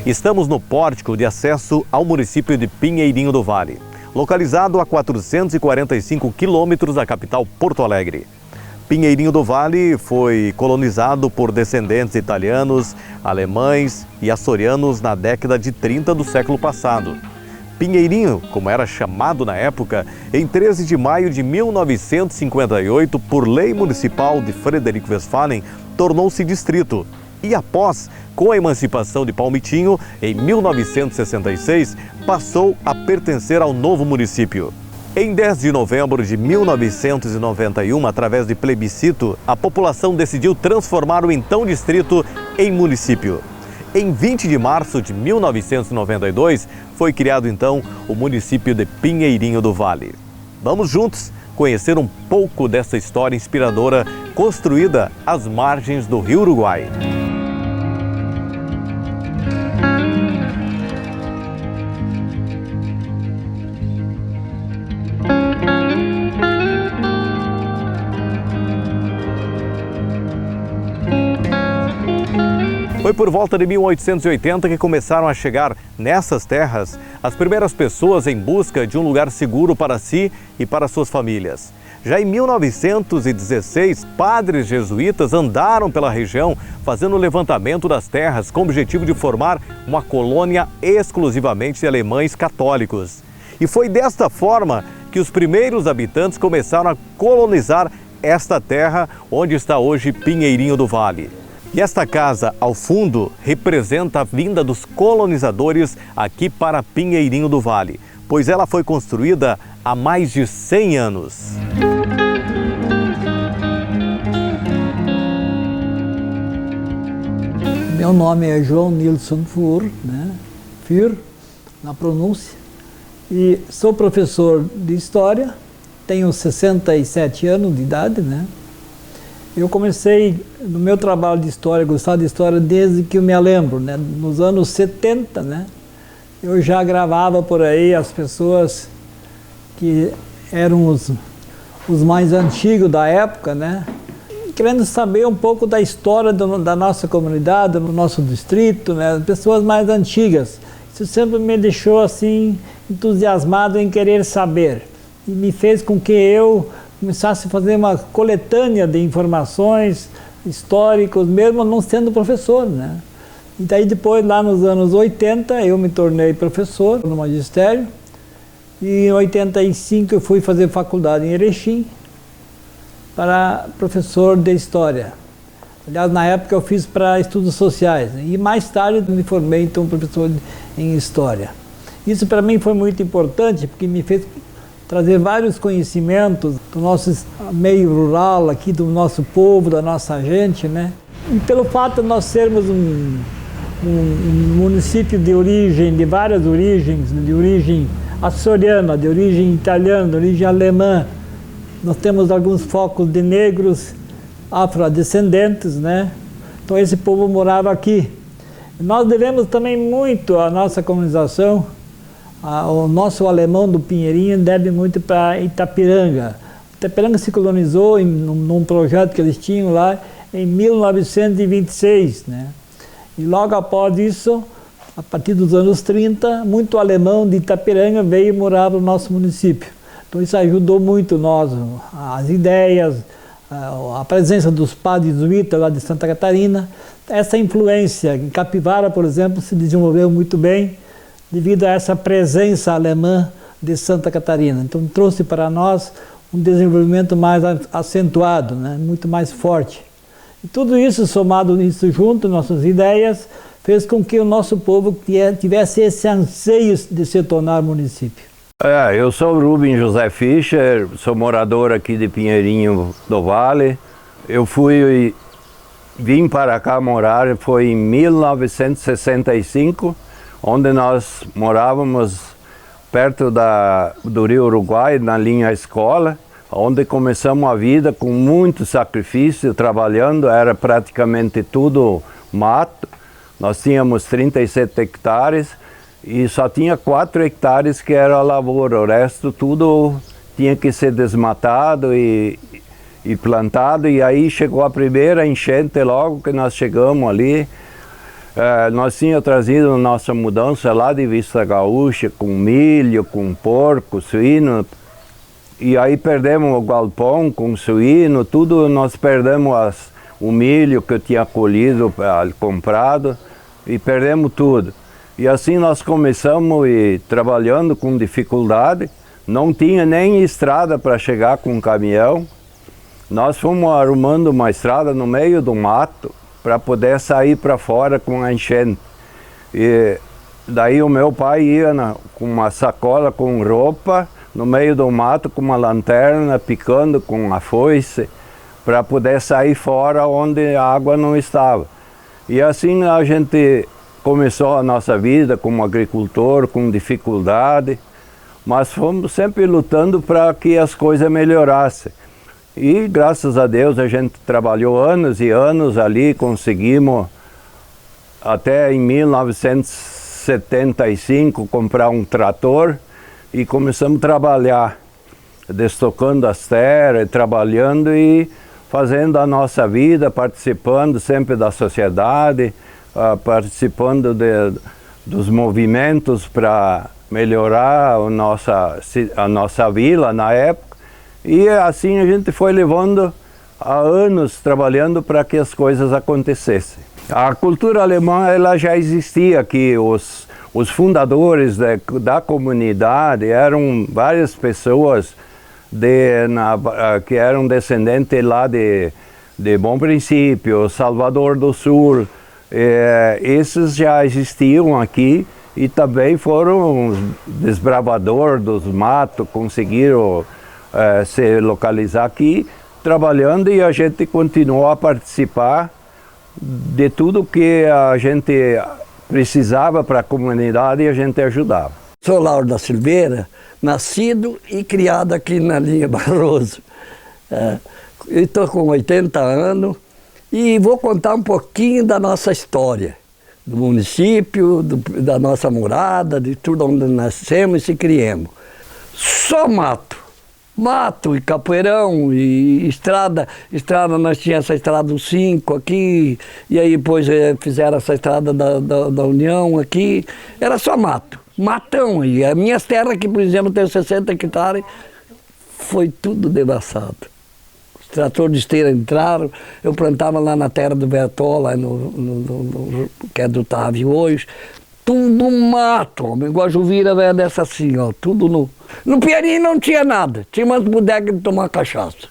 Estamos no pórtico de acesso ao município de Pinheirinho do Vale, localizado a 445 quilômetros da capital Porto Alegre. Pinheirinho do Vale foi colonizado por descendentes italianos, alemães e açorianos na década de 30 do século passado. Pinheirinho, como era chamado na época, em 13 de maio de 1958, por lei municipal de Frederico Westphalen, tornou-se distrito. E após, com a emancipação de Palmitinho, em 1966, passou a pertencer ao novo município. Em 10 de novembro de 1991, através de plebiscito, a população decidiu transformar o então distrito em município. Em 20 de março de 1992, foi criado então o município de Pinheirinho do Vale. Vamos juntos conhecer um pouco dessa história inspiradora construída às margens do Rio Uruguai. Foi por volta de 1880 que começaram a chegar nessas terras as primeiras pessoas em busca de um lugar seguro para si e para suas famílias. Já em 1916, padres jesuítas andaram pela região fazendo o levantamento das terras com o objetivo de formar uma colônia exclusivamente de alemães católicos. E foi desta forma que os primeiros habitantes começaram a colonizar esta terra onde está hoje Pinheirinho do Vale. E esta casa, ao fundo, representa a vinda dos colonizadores aqui para Pinheirinho do Vale, pois ela foi construída há mais de 100 anos. Meu nome é João Nilson Fur, Fur, na pronúncia, e sou professor de História, tenho 67 anos de idade, Eu comecei no meu trabalho de História, gostar de História desde que eu me lembro, nos anos 70, eu já gravava por aí as pessoas que eram os mais antigos da época, querendo saber um pouco da história da nossa comunidade, do nosso distrito, pessoas mais antigas. Isso sempre me deixou assim entusiasmado em querer saber e me fez com que eu começasse a fazer uma coletânea de informações históricas, mesmo não sendo professor, E daí depois, lá nos anos 80, eu me tornei professor no magistério, e em 85 eu fui fazer faculdade em Erechim para professor de História. Aliás, na época eu fiz para estudos sociais, e mais tarde me formei então professor em História. Isso para mim foi muito importante, porque me fez trazer vários conhecimentos do nosso meio rural aqui, do nosso povo, da nossa gente, E pelo fato de nós sermos um município de origem, de várias origens, de origem açoriana, de origem italiana, de origem alemã, nós temos alguns focos de negros afrodescendentes, Então esse povo morava aqui. Nós devemos também muito à nossa colonização. O nosso alemão do Pinheirinho deve muito para Itapiranga. Itapiranga se colonizou num projeto que eles tinham lá em 1926, E logo após isso, a partir dos anos 30, muito alemão de Itapiranga veio morar no nosso município. Então isso ajudou muito nós, as ideias, a presença dos padres jesuítas lá de Santa Catarina. Essa influência em Capivara, por exemplo, se desenvolveu muito bem devido a essa presença alemã de Santa Catarina. Então trouxe para nós um desenvolvimento mais acentuado, muito mais forte. E tudo isso, somado isso junto, nossas ideias, fez com que o nosso povo tivesse esse anseio de se tornar município. Eu sou Rubem José Fischer, sou morador aqui de Pinheirinho do Vale. Eu vim para cá morar, foi em 1965, onde nós morávamos perto do Rio Uruguai, na linha escola, onde começamos a vida com muito sacrifício, trabalhando, era praticamente tudo mato. Nós tínhamos 37 hectares e só tinha 4 hectares que era lavoura, o resto tudo tinha que ser desmatado e plantado, e aí chegou a primeira enchente logo que nós chegamos ali. Nós tínhamos trazido nossa mudança lá de Vista Gaúcha, com milho, com porco, suíno, e aí perdemos o galpão com suíno, tudo nós perdemos o milho que eu tinha colhido, comprado, e perdemos tudo. E assim nós começamos trabalhando com dificuldade, não tinha nem estrada para chegar com um caminhão. Nós fomos arrumando uma estrada no meio do mato para poder sair para fora com a enchente. E daí o meu pai ia com uma sacola com roupa, no meio do mato com uma lanterna, picando com a foice, para poder sair fora onde a água não estava. E assim a gente começou a nossa vida como agricultor, com dificuldade, mas fomos sempre lutando para que as coisas melhorassem. E graças a Deus a gente trabalhou anos e anos ali, conseguimos até em 1975 comprar um trator e começamos a trabalhar, destocando as terras, trabalhando e fazendo a nossa vida, participando sempre da sociedade, participando dos movimentos para melhorar a nossa vila na época. E assim a gente foi levando há anos trabalhando para que as coisas acontecessem. A cultura alemã ela já existia aqui, os fundadores da comunidade eram várias pessoas que eram descendentes lá de Bom Princípio, Salvador do Sul. Esses já existiam aqui e também foram desbravadores dos matos, conseguiram se localizar aqui, trabalhando, e a gente continuou a participar de tudo que a gente precisava para a comunidade e a gente ajudava. Sou Lauro da Silveira, nascido e criado aqui na linha Barroso. Estou com 80 anos e vou contar um pouquinho da nossa história, do município, da nossa morada, de tudo onde nascemos e se criamos. Só mato e capoeirão e estrada, nós tínhamos essa estrada 5 aqui, e aí depois fizeram essa estrada da União aqui, era só matão. E as minhas terras aqui, por exemplo, tem 60 hectares, foi tudo devassado. Os tratores de esteira entraram, eu plantava lá na terra do Bertola, que é do Távio hoje, tudo mato, homem, Guajuvira velho dessa assim, ó, tudo no Pinheirinho não tinha nada, tinha umas bodegas de tomar cachaça.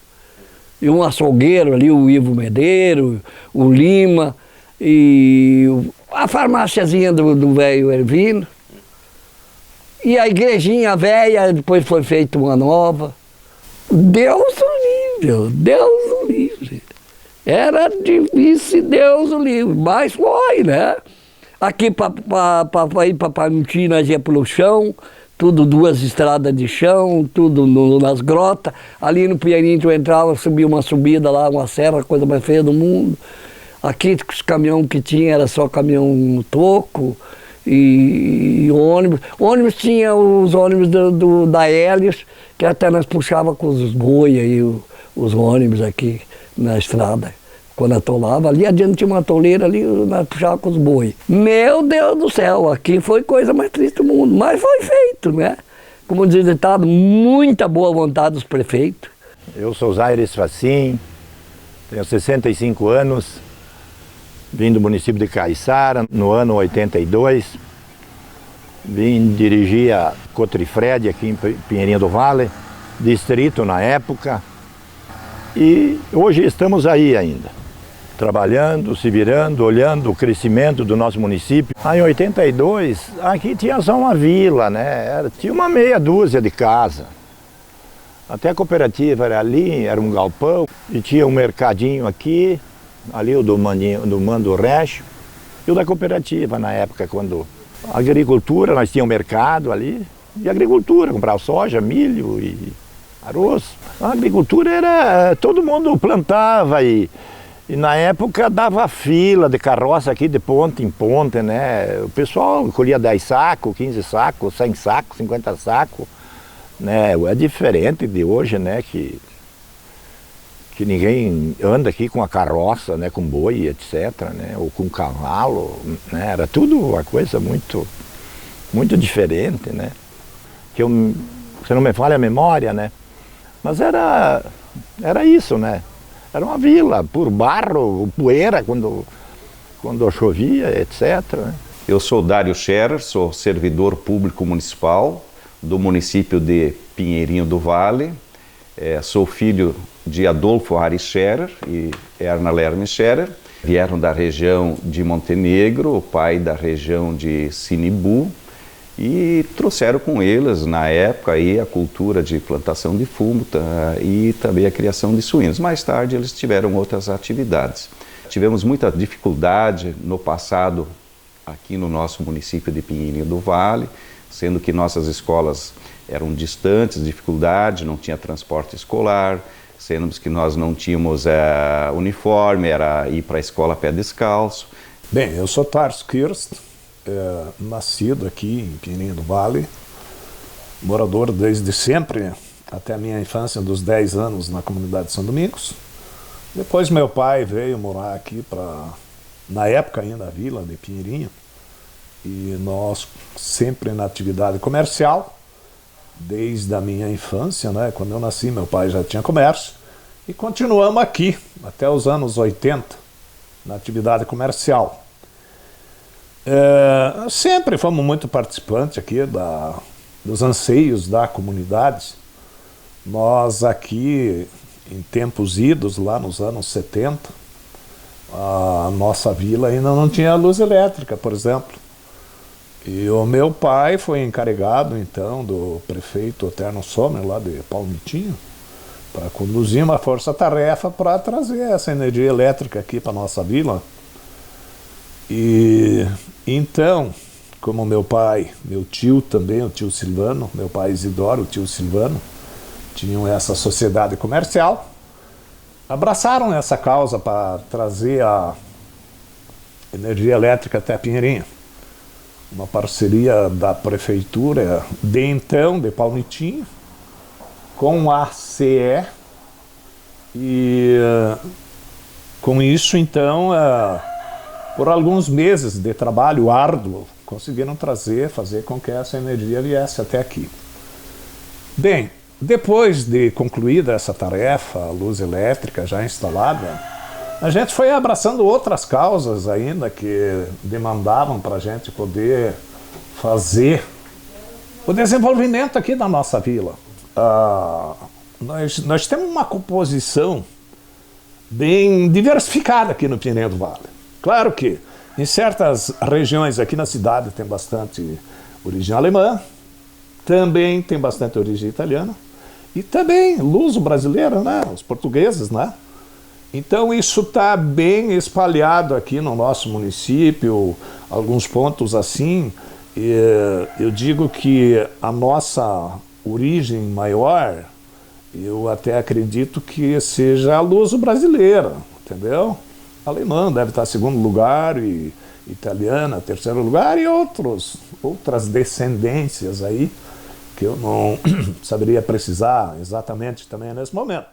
E um açougueiro ali, o Ivo Medeiro, o Lima, e a farmáciazinha do velho Ervino. E a igrejinha velha, depois foi feita uma nova. Deus o livre. Era difícil, Deus o livre, mas foi, né? Aqui para ir para Panuti, nós ia pelo chão, tudo 2 estradas de chão, tudo nas grotas. Ali no Pinheirinho tu entrava, subia uma subida lá, uma serra, a coisa mais feia do mundo. Aqui os caminhões que tinha era só caminhão toco e ônibus. Ônibus tinha os ônibus da Hélios, que até nós puxava com os boi aí, os ônibus aqui na estrada. Quando atolava, ali adiante tinha uma atoleira ali, nós puxava com os boi. Meu Deus do céu, aqui foi coisa mais triste do mundo, mas foi feito, né? Como diz o ditado, muita boa vontade dos prefeitos. Eu sou Zaires Facim, tenho 65 anos, vim do município de Caiçara no ano 82, vim dirigir a Cotrifred aqui em Pinheirinho do Vale, distrito na época, e hoje estamos aí ainda, trabalhando, se virando, olhando o crescimento do nosso município. Em 82, aqui tinha só uma vila, né? Tinha uma meia dúzia de casa. Até a cooperativa era ali, era um galpão, e tinha um mercadinho aqui, ali o do Mando Recho, e o da cooperativa na época, quando a agricultura, nós tínhamos um mercado ali, e agricultura, comprava soja, milho e arroz. A agricultura era, todo mundo plantava e na época dava fila de carroça aqui de ponta em ponta, né? O pessoal colhia 10 sacos, 15 sacos, 100 sacos, 50 sacos, né? É diferente de hoje, né? Que que ninguém anda aqui com a carroça, né, com boi, etc., né, ou com cavalo, né, era tudo uma coisa muito diferente, né, que se não me falha a memória, né, mas era isso, né, era uma vila, por barro, poeira quando chovia, etc., né. Eu sou Dário Scherer, sou servidor público municipal do município de Pinheirinho do Vale, sou filho de Adolfo Aris Scherer e Erna Lerme Scherer. Vieram da região de Montenegro, o pai da região de Sinibu, e trouxeram com eles, na época, aí, a cultura de plantação de fumo e também a criação de suínos. Mais tarde, eles tiveram outras atividades. Tivemos muita dificuldade no passado aqui no nosso município de Pinheirinho do Vale, sendo que nossas escolas eram distantes, dificuldade, não tinha transporte escolar, sendo que nós não tínhamos uniforme, era ir para a escola a pé descalço. Bem, eu sou Tarso Kirst, nascido aqui em Pinheirinho do Vale, morador desde sempre, até a minha infância, dos 10 anos na comunidade de São Domingos. Depois meu pai veio morar aqui na época ainda, a vila de Pinheirinho, e nós sempre na atividade comercial, desde a minha infância, né? Quando eu nasci, meu pai já tinha comércio, e continuamos aqui, até os anos 80, na atividade comercial. Sempre fomos muito participantes aqui dos anseios da comunidade. Nós aqui, em tempos idos, lá nos anos 70, a nossa vila ainda não tinha luz elétrica, por exemplo. E o meu pai foi encarregado, então, do prefeito Eterno Sommer, lá de Palmitinho, para conduzir uma força-tarefa para trazer essa energia elétrica aqui para a nossa vila. E então, como meu pai, meu tio também, o tio Silvano, meu pai Isidoro, o tio Silvano, tinham essa sociedade comercial, abraçaram essa causa para trazer a energia elétrica até Pinheirinho. Uma parceria da prefeitura de então, de Palmitinho, com a CE, e com isso, então, por alguns meses de trabalho árduo, conseguiram fazer com que essa energia viesse até aqui. Bem, depois de concluída essa tarefa, a luz elétrica já instalada, a gente foi abraçando outras causas ainda que demandavam para a gente poder fazer o desenvolvimento aqui da nossa vila. Nós temos uma composição bem diversificada aqui no Pinheirinho do Vale. Claro que em certas regiões aqui na cidade tem bastante origem alemã, também tem bastante origem italiana, e também luso-brasileira, né? Os portugueses, né? Então isso está bem espalhado aqui no nosso município, alguns pontos assim. Eu digo que a nossa origem maior, eu até acredito que seja a luso-brasileira, entendeu? A alemã deve estar em segundo lugar, e italiana terceiro lugar, e outras descendências aí, que eu não saberia precisar exatamente também nesse momento.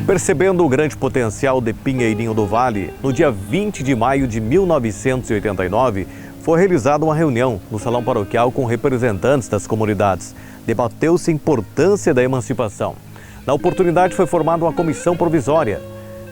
Percebendo o grande potencial de Pinheirinho do Vale, no dia 20 de maio de 1989, foi realizada uma reunião no Salão Paroquial com representantes das comunidades. Debateu-se a importância da emancipação. Na oportunidade foi formada uma comissão provisória.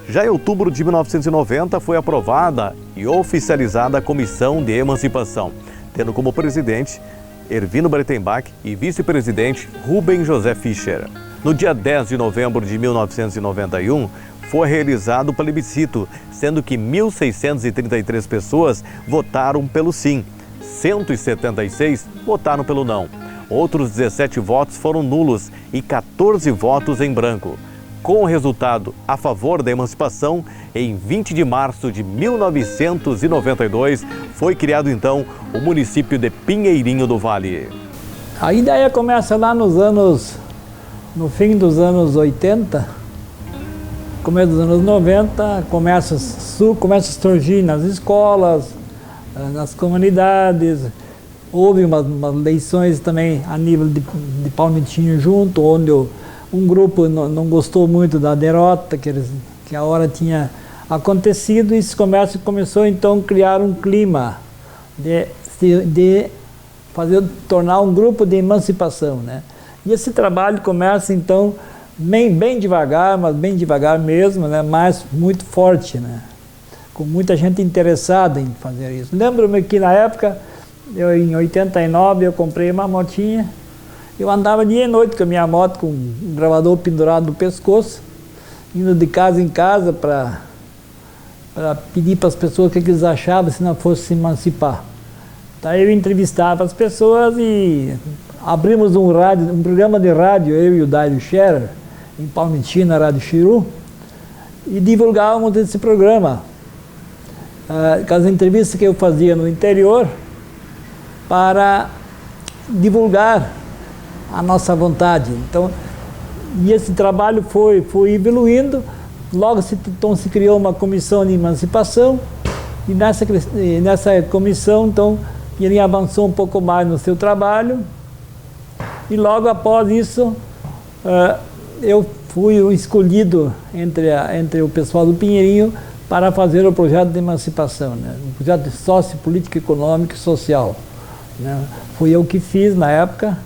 Já em outubro de 1990 foi aprovada e oficializada a Comissão de Emancipação, tendo como presidente Ervino Breitenbach e vice-presidente Rubem José Fischer. No dia 10 de novembro de 1991, foi realizado o plebiscito, sendo que 1.633 pessoas votaram pelo sim, 176 votaram pelo não. Outros 17 votos foram nulos e 14 votos em branco. Com o resultado a favor da emancipação, em 20 de março de 1992, foi criado então o município de Pinheirinho do Vale. A ideia começa lá no fim dos anos 80, começo dos anos 90, começa a surgir nas escolas, nas comunidades. Houve umas eleições também a nível de Palmitinho junto, onde um grupo não gostou muito da derrota que a hora tinha acontecido, e esse comércio começou então a criar um clima de tornar um grupo de emancipação, né? E esse trabalho começa então bem devagar, mas bem devagar mesmo, né? Mas muito forte, né? Com muita gente interessada em fazer isso. Lembro-me que na época, em 89, eu comprei uma motinha. Eu andava dia e noite com a minha moto, com um gravador pendurado no pescoço, indo de casa em casa para pedir para as pessoas o que eles achavam se não fosse se emancipar. Daí eu entrevistava as pessoas e abrimos um programa de rádio, eu e o Dário Scherer, em Palmitinho, na Rádio Chiru, e divulgávamos esse programa. Com as entrevistas que eu fazia no interior, para divulgar a nossa vontade. Então, e esse trabalho foi evoluindo. Logo então se criou uma comissão de emancipação, e nessa comissão então ele avançou um pouco mais no seu trabalho, e logo após isso eu fui o escolhido entre o pessoal do Pinheirinho para fazer o projeto de emancipação, né? Um projeto de sócio, político, econômico e social, né? Fui eu que fiz na época.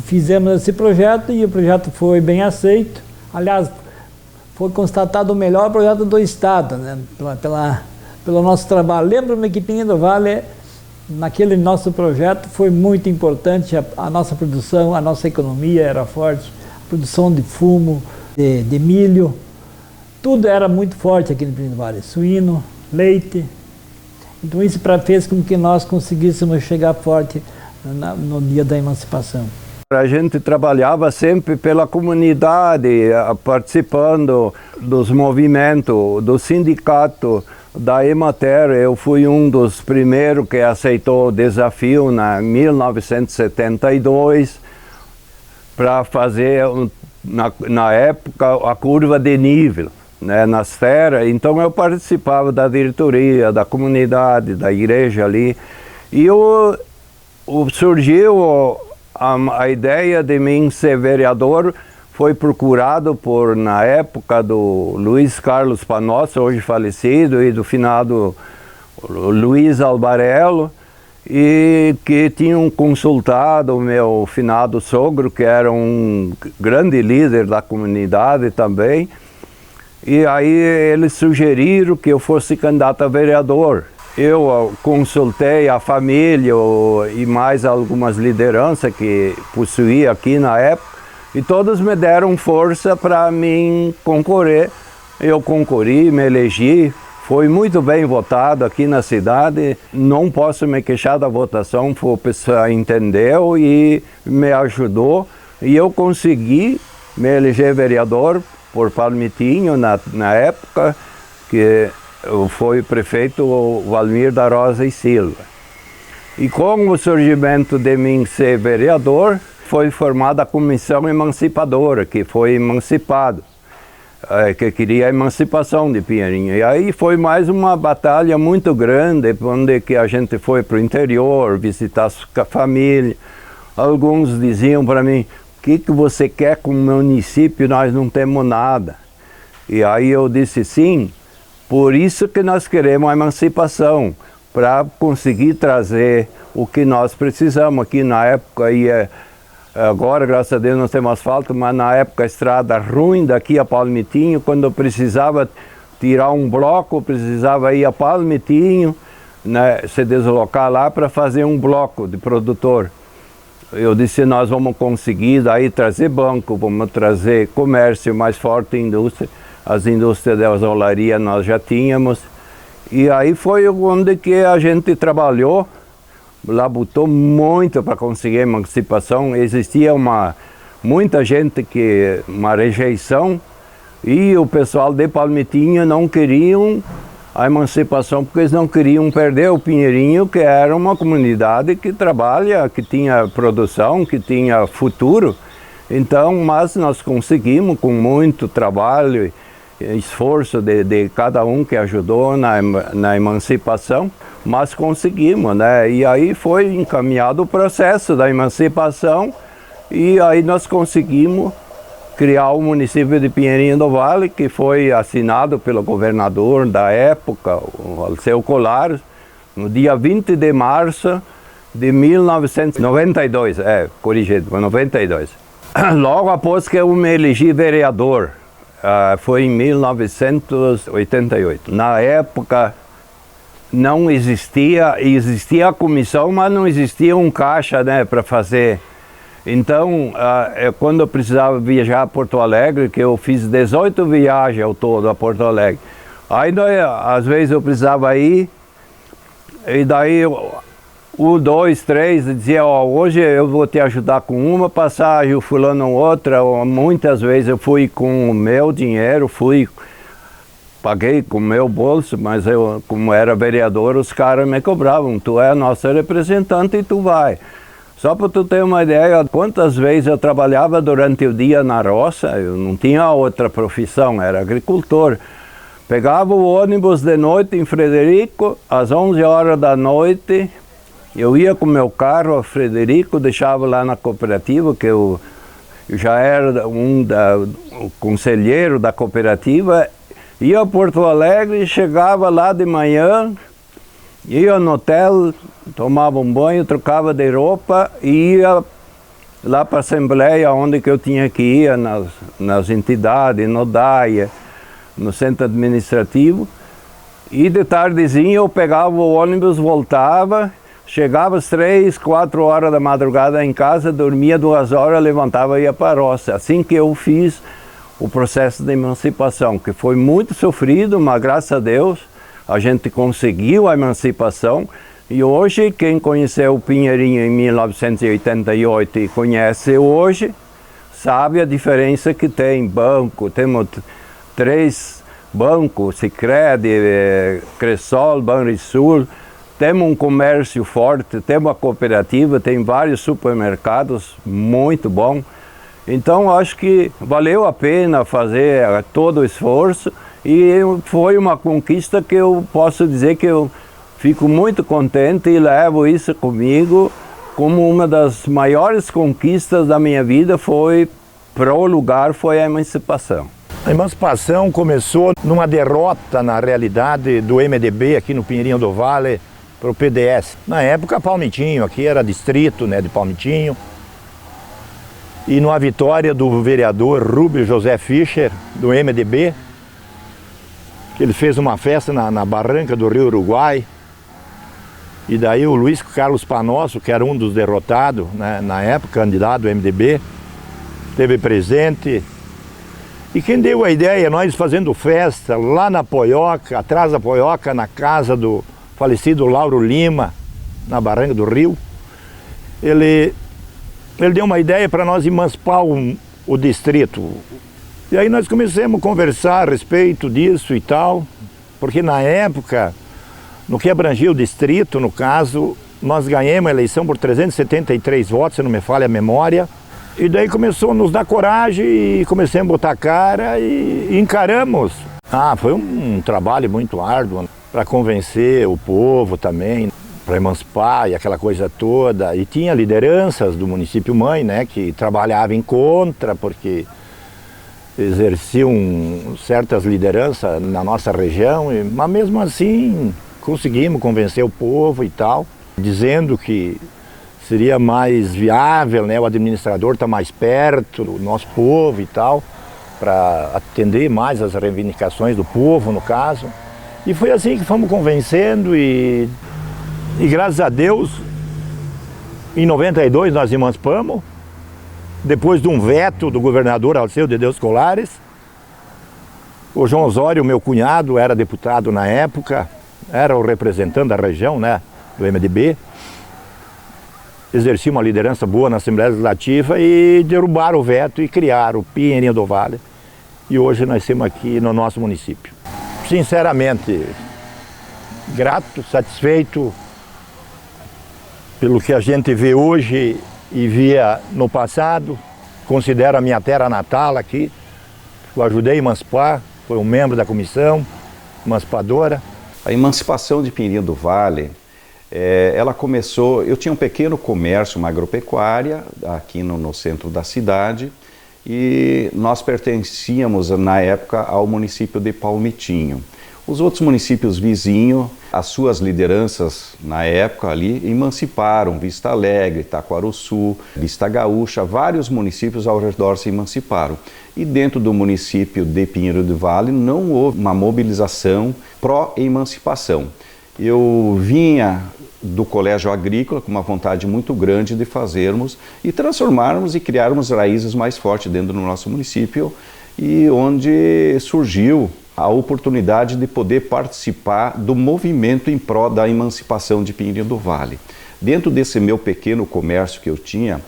Fizemos esse projeto e o projeto foi bem aceito. Aliás, foi constatado o melhor projeto do Estado, né? Pelo nosso trabalho. Lembro-me que Pinheirinho do Vale, naquele nosso projeto, foi muito importante. A nossa produção, a nossa economia era forte, a produção de fumo, de milho, tudo era muito forte aqui no Pinheirinho do Vale. Suíno, leite. Então isso fez com que nós conseguíssemos chegar forte no dia da emancipação. A gente trabalhava sempre pela comunidade, participando dos movimentos, do sindicato, da Emater. Eu fui um dos primeiros que aceitou o desafio em 1972 para fazer, na época, a curva de nível, né, nas terras. Então eu participava da diretoria, da comunidade, da igreja ali. E surgiu a ideia de mim ser vereador. Foi procurado na época do Luiz Carlos Panossa, hoje falecido, e do finado Luiz Albarello, e que tinham consultado o meu finado sogro, que era um grande líder da comunidade também. E aí eles sugeriram que eu fosse candidato a vereador. Eu consultei a família e mais algumas lideranças que possuía aqui na época, e todos me deram força para mim concorrer. Eu concorri, me elegi, foi muito bem votado aqui na cidade. Não posso me queixar da votação, o pessoal entendeu e me ajudou, e eu consegui me eleger vereador por Palmitinho na época, que foi prefeito o Valmir da Rosa e Silva. E com o surgimento de mim ser vereador, foi formada a Comissão Emancipadora, que foi emancipado, que queria a emancipação de Pinheirinho. E aí foi mais uma batalha muito grande, onde que a gente foi para o interior, visitar a família. Alguns diziam para mim: o que você quer com o município? Nós não temos nada. E aí eu disse: sim, por isso que nós queremos a emancipação, para conseguir trazer o que nós precisamos. Aqui na época, agora graças a Deus nós temos asfalto, mas na época a estrada ruim daqui a Palmitinho, quando eu precisava tirar um bloco, precisava ir a Palmitinho, né, se deslocar lá para fazer um bloco de produtor. Eu disse: nós vamos conseguir daí trazer banco, vamos trazer comércio mais forte, indústria. As indústrias de azolaria nós já tínhamos. E aí foi onde que a gente trabalhou, labutou muito para conseguir a emancipação. Existia muita gente uma rejeição, e o pessoal de Palmitinho não queriam a emancipação, porque eles não queriam perder o Pinheirinho, que era uma comunidade que trabalha, que tinha produção, que tinha futuro. Então, mas nós conseguimos, com muito trabalho e esforço de cada um que ajudou na emancipação, mas conseguimos, né? E aí foi encaminhado o processo da emancipação e aí nós conseguimos criar o município de Pinheirinho do Vale, que foi assinado pelo governador da época, o Alceu Colares, no dia 20 de março de 1992, corrigido, 92. Logo após que eu me elegi vereador, foi em 1988. Na época não existia a comissão, mas não existia um caixa, né, para fazer. Então, quando eu precisava viajar a Porto Alegre, que eu fiz 18 viagens ao todo a Porto Alegre, aí às vezes eu precisava ir, e daí 1, 2, 3, dizia, hoje eu vou te ajudar com uma passagem, o fulano outra. Muitas vezes eu fui com o meu dinheiro, paguei com o meu bolso, mas eu, como era vereador, os caras me cobravam, tu é a nossa representante e tu vai. Só para tu ter uma ideia, quantas vezes eu trabalhava durante o dia na roça, eu não tinha outra profissão, era agricultor. Pegava o ônibus de noite em Frederico, às 11 horas da noite, eu ia com meu carro a Frederico, deixava lá na cooperativa, que eu já era o conselheiro da cooperativa, ia a Porto Alegre, chegava lá de manhã, ia no hotel, tomava um banho, trocava de roupa e ia lá para a Assembleia, onde que eu tinha que ir, nas entidades, no DAIA, no centro administrativo. E de tardezinha eu pegava o ônibus, voltava, chegava às 3, 4 horas da madrugada em casa, dormia 2 horas, levantava e ia para a roça. Assim que eu fiz o processo de emancipação, que foi muito sofrido, mas graças a Deus a gente conseguiu a emancipação. E hoje, quem conheceu o Pinheirinho em 1988 e conhece hoje, sabe a diferença que tem. Banco, temos 3 bancos, Sicredi, Cressol, Banrisul, temos um comércio forte, temos a cooperativa, tem vários supermercados, muito bom. Então, acho que valeu a pena fazer todo o esforço e foi uma conquista que eu posso dizer que eu fico muito contente e levo isso comigo como uma das maiores conquistas da minha vida. Para o lugar, foi a emancipação. A emancipação começou numa derrota, na realidade, do MDB aqui no Pinheirinho do Vale para o PDS. Na época, Palmitinho, aqui era distrito, né, de Palmitinho. E numa vitória do vereador Rubio José Fischer, do MDB, que ele fez uma festa na barranca do Rio Uruguai. E daí o Luiz Carlos Panosso, que era um dos derrotados, né, na época, candidato do MDB, esteve presente. E quem deu a ideia, nós fazendo festa lá na Poioca, atrás da Poioca, na casa do falecido Lauro Lima, na barranca do Rio, ele deu uma ideia para nós emancipar o distrito. E aí nós começamos a conversar a respeito disso e tal, porque na época, no que abrangia o distrito, no caso, nós ganhamos a eleição por 373 votos, se não me falha a memória. E daí começou a nos dar coragem e começamos a botar a cara e encaramos. Foi um trabalho muito árduo para convencer o povo também, para emancipar e aquela coisa toda. E tinha lideranças do município mãe, né, que trabalhavam em contra, porque exerciam certas lideranças na nossa região, mas mesmo assim conseguimos convencer o povo e tal, dizendo que seria mais viável, né, o administrador estar mais perto do nosso povo e tal, para atender mais as reivindicações do povo, no caso. E foi assim que fomos convencendo e graças a Deus, em 92 nós emancipamos, depois de um veto do governador Alceu de Deus Colares. O João Osório, meu cunhado, era deputado na época, era o representante da região, né, do MDB. Exercia uma liderança boa na Assembleia Legislativa e derrubaram o veto e criaram o Pinheirinho do Vale. E hoje nós estamos aqui no nosso município. Sinceramente, grato, satisfeito pelo que a gente vê hoje e via no passado, considero a minha terra natal aqui. Eu ajudei a emancipar, foi um membro da comissão emancipadora. A emancipação de Pinheirinho do Vale, ela começou, eu tinha um pequeno comércio, uma agropecuária, aqui no centro da cidade, e nós pertencíamos, na época, ao município de Palmitinho. Os outros municípios vizinhos, as suas lideranças, na época ali, emanciparam Vista Alegre, Taquaruçu, Vista Gaúcha, vários municípios ao redor se emanciparam. E dentro do município de Pinheiro do Vale não houve uma mobilização pró-emancipação. Eu vinha do colégio agrícola com uma vontade muito grande de fazermos e transformarmos e criarmos raízes mais fortes dentro do nosso município, e onde surgiu a oportunidade de poder participar do movimento em pró da emancipação de Pinheirinho do Vale. Dentro desse meu pequeno comércio que eu tinha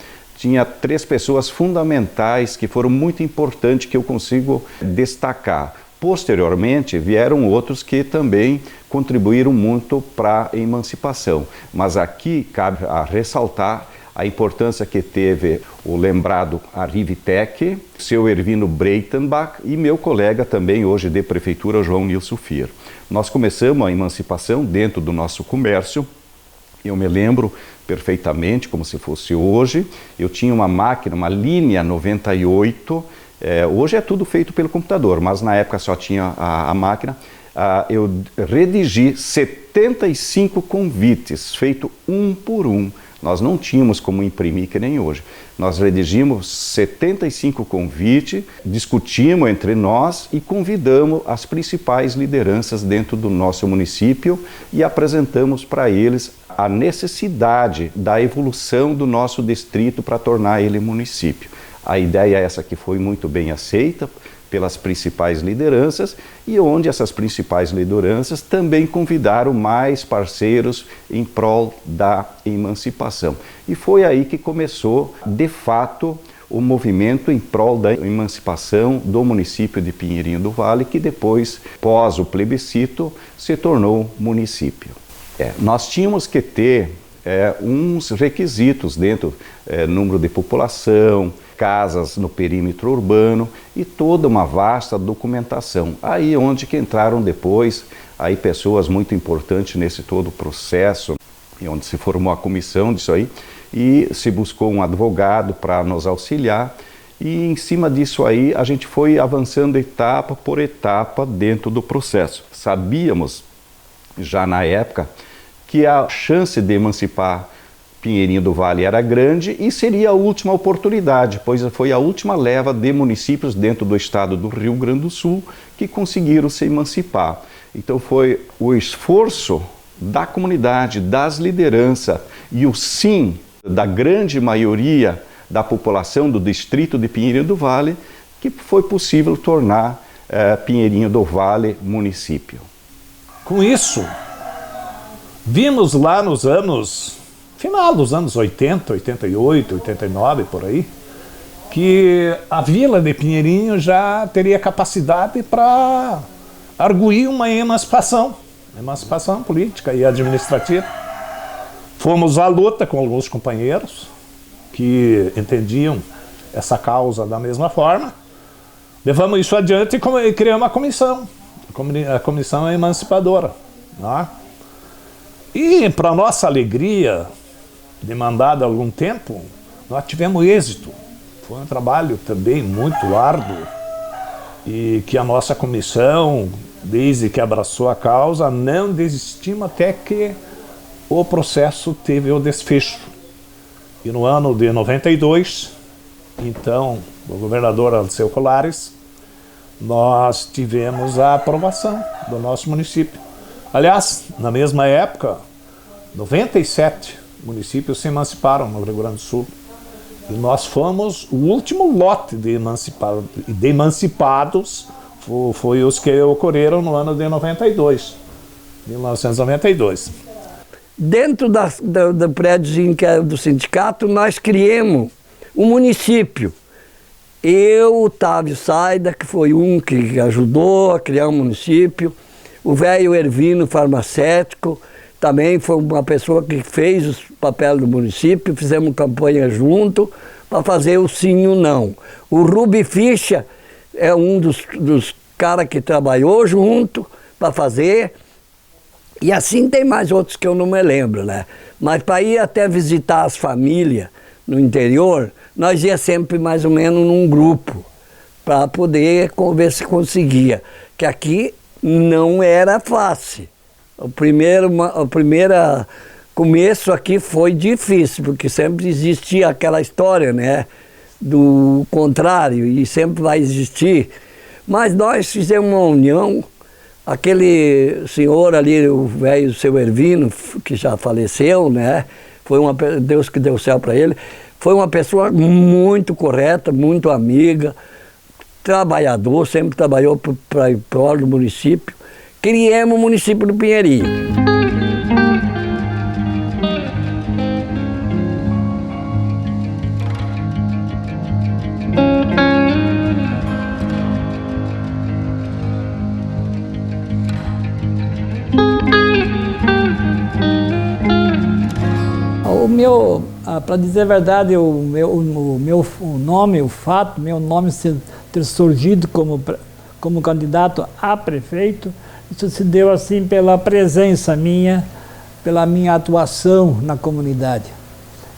3 pessoas fundamentais que foram muito importantes, que eu consigo destacar. Posteriormente, vieram outros que também contribuíram muito para a emancipação. Mas aqui cabe a ressaltar a importância que teve o lembrado Arrivitec, seu Ervino Breitenbach e meu colega também hoje de prefeitura, João Nilson Fier. Nós começamos a emancipação dentro do nosso comércio. Eu me lembro perfeitamente, como se fosse hoje, eu tinha uma máquina, uma linha 98, hoje é tudo feito pelo computador, mas na época só tinha a máquina. Eu redigi 75 convites, feito um por um. Nós não tínhamos como imprimir que nem hoje. Nós redigimos 75 convites, discutimos entre nós e convidamos as principais lideranças dentro do nosso município e apresentamos para eles a necessidade da evolução do nosso distrito para tornar ele município. A ideia é essa que foi muito bem aceita pelas principais lideranças, e onde essas principais lideranças também convidaram mais parceiros em prol da emancipação. E foi aí que começou, de fato, o movimento em prol da emancipação do município de Pinheirinho do Vale, que depois, pós o plebiscito, se tornou município. Nós tínhamos que ter uns requisitos dentro, número de população, casas no perímetro urbano e toda uma vasta documentação. Aí onde que entraram depois aí pessoas muito importantes nesse todo o processo, e onde se formou a comissão disso aí, e se buscou um advogado para nos auxiliar, e em cima disso aí a gente foi avançando etapa por etapa dentro do processo. Sabíamos já na época que a chance de emancipar Pinheirinho do Vale era grande e seria a última oportunidade, pois foi a última leva de municípios dentro do estado do Rio Grande do Sul que conseguiram se emancipar. Então foi o esforço da comunidade, das lideranças e o sim da grande maioria da população do distrito de Pinheirinho do Vale que foi possível tornar Pinheirinho do Vale município. Com isso, vimos lá nos final dos anos 80, 88, 89, por aí, que a vila de Pinheirinho já teria capacidade para arguir uma emancipação política e administrativa. Fomos à luta com alguns companheiros que entendiam essa causa da mesma forma. Levamos isso adiante e criamos a comissão emancipadora. Né? E, para nossa alegria, demandada há algum tempo, nós tivemos êxito. Foi um trabalho também muito árduo e que a nossa comissão, desde que abraçou a causa, não desistimos até que o processo teve o desfecho. E no ano de 92, então, o governador Alceu Colares, nós tivemos a aprovação do nosso município. Aliás, na mesma época, 97 municípios se emanciparam no Rio Grande do Sul. E nós fomos o último lote de emancipados, foi os que ocorreram no ano de 1992. Dentro do prédio do sindicato, nós criamos um município. Eu, Otávio Saida, que foi um que ajudou a criar um município, o velho Ervino, farmacêutico, também foi uma pessoa que fez o papel do município, fizemos campanha junto para fazer o sim e o não. O Rubi Ficha é um dos caras que trabalhou junto para fazer, e assim tem mais outros que eu não me lembro, né? Mas para ir até visitar as famílias no interior, nós ia sempre mais ou menos num grupo, para poder ver se conseguia. Que aqui não era fácil. O primeiro começo aqui foi difícil, porque sempre existia aquela história, né? Do contrário, e sempre vai existir. Mas nós fizemos uma união. Aquele senhor ali, o velho seu Ervino, que já faleceu, né? Foi Deus que deu o céu para ele. Foi uma pessoa muito correta, muito amiga, trabalhador, sempre trabalhou para ir prol do município. Criamos o município do Pinheirinho. Para dizer a verdade, o meu nome, o fato, meu nome ter surgido como candidato a prefeito, isso se deu assim pela presença minha, pela minha atuação na comunidade,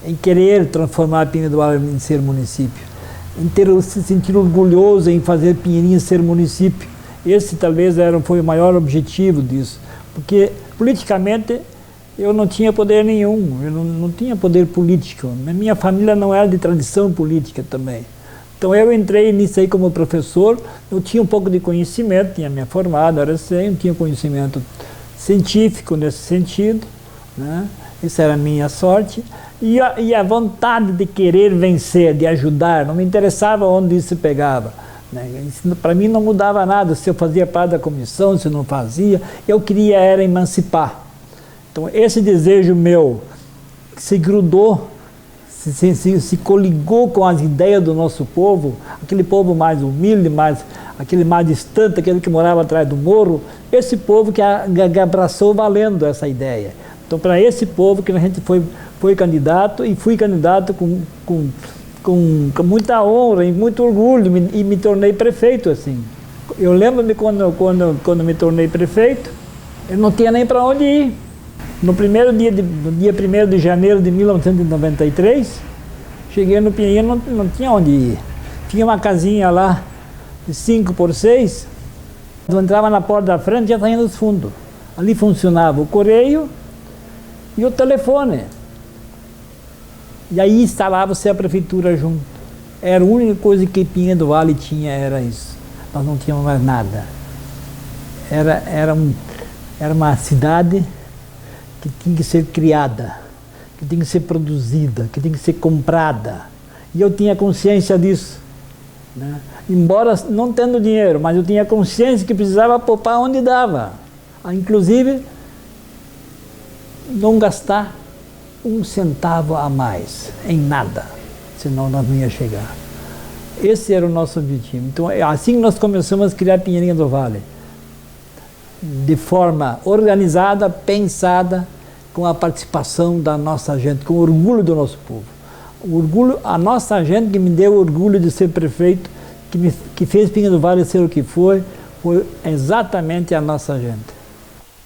em querer transformar Pinheirinho do Vale em ser município, em se sentir orgulhoso em fazer Pinheirinho ser município. Esse talvez foi o maior objetivo disso, porque politicamente eu não tinha poder nenhum, eu não tinha poder político. Minha família não era de tradição política também. Então eu entrei nisso aí como professor, eu tinha um pouco de conhecimento, tinha me formado, era assim, tinha conhecimento científico nesse sentido, né? Essa era a minha sorte. E a vontade de querer vencer, de ajudar, não me interessava onde isso se pegava. Para mim não mudava nada, se eu fazia parte da comissão, se eu não fazia, eu queria era emancipar. Então esse desejo meu se grudou, se coligou com as ideias do nosso povo, aquele povo mais humilde, aquele mais distante, aquele que morava atrás do morro, esse povo que abraçou valendo essa ideia. Então para esse povo que a gente foi candidato, e fui candidato com muita honra e muito orgulho, e me tornei prefeito assim. Eu lembro-me quando me tornei prefeito, eu não tinha nem para onde ir. No dia 1º de janeiro de 1993, cheguei no Pinheirinho, não tinha onde ir. Tinha uma casinha lá de 5x6, eu entrava na porta da frente e já saía nos fundos. Ali funcionava o correio e o telefone. E aí instalava-se a prefeitura junto. Era a única coisa que Pinheirinho do Vale tinha, era isso. Nós não tínhamos mais nada. Era uma cidade que tinha que ser criada, que tinha que ser produzida, que tinha que ser comprada. E eu tinha consciência disso, né? Embora não tendo dinheiro, mas eu tinha consciência que precisava poupar onde dava. Inclusive, não gastar um centavo a mais em nada, senão nós não ia chegar. Esse era o nosso objetivo. Então, assim que nós começamos a criar Pinheirinho do Vale, de forma organizada, pensada, com a participação da nossa gente, com o orgulho do nosso povo. O orgulho, a nossa gente que me deu o orgulho de ser prefeito, que fez Pinheirinho do Vale ser o que foi exatamente a nossa gente.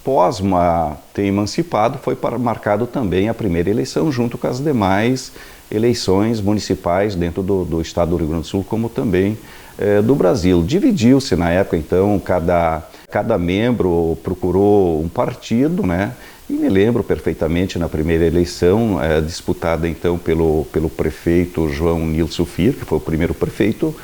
Após ter emancipado, foi marcado também a primeira eleição, junto com as demais eleições municipais dentro do estado do Rio Grande do Sul, como também do Brasil. Dividiu-se na época, então, cada membro procurou um partido, né? E me lembro perfeitamente na primeira eleição, disputada então pelo prefeito João Nilson Fir, que foi o primeiro prefeito,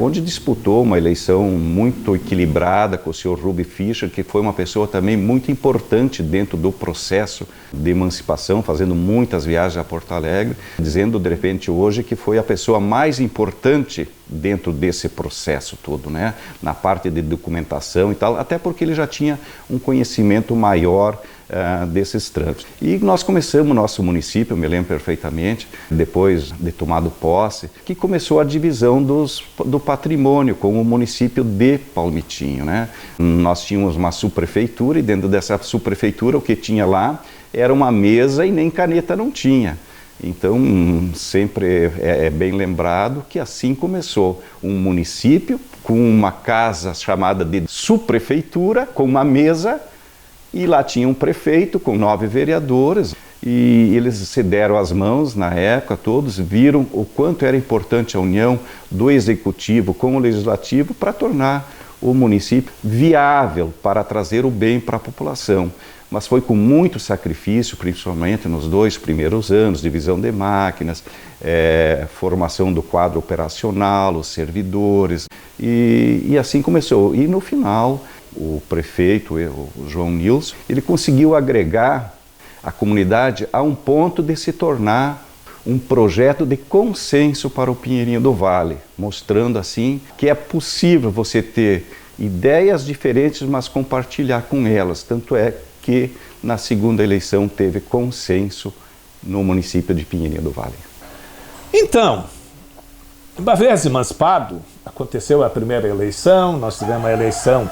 onde disputou uma eleição muito equilibrada com o senhor Rubi Ficha, que foi uma pessoa também muito importante dentro do processo de emancipação, fazendo muitas viagens a Porto Alegre, dizendo de repente hoje que foi a pessoa mais importante dentro desse processo todo, né? Na parte de documentação e tal, até porque ele já tinha um conhecimento maior desses trâmites. E nós começamos o nosso município, eu me lembro perfeitamente, depois de tomado posse, que começou a divisão do patrimônio com o município de Palmitinho, né? Nós tínhamos uma subprefeitura e dentro dessa subprefeitura o que tinha lá era uma mesa e nem caneta não tinha. Então, sempre é bem lembrado que assim começou um município com uma casa chamada de subprefeitura, com uma mesa, e lá tinha um prefeito com 9 vereadores, e eles se deram as mãos na época, todos viram o quanto era importante a união do executivo com o legislativo para tornar o município viável para trazer o bem para a população. Mas foi com muito sacrifício, principalmente nos 2 primeiros anos, divisão de máquinas, formação do quadro operacional, os servidores, e assim começou. E no final, o prefeito, o João Nilson, ele conseguiu agregar a comunidade a um ponto de se tornar um projeto de consenso para o Pinheirinho do Vale, mostrando assim que é possível você ter ideias diferentes, mas compartilhar com elas. Tanto é que na segunda eleição teve consenso no município de Pinheirinho do Vale. Então, uma vez emancipado, aconteceu a primeira eleição, nós tivemos a eleição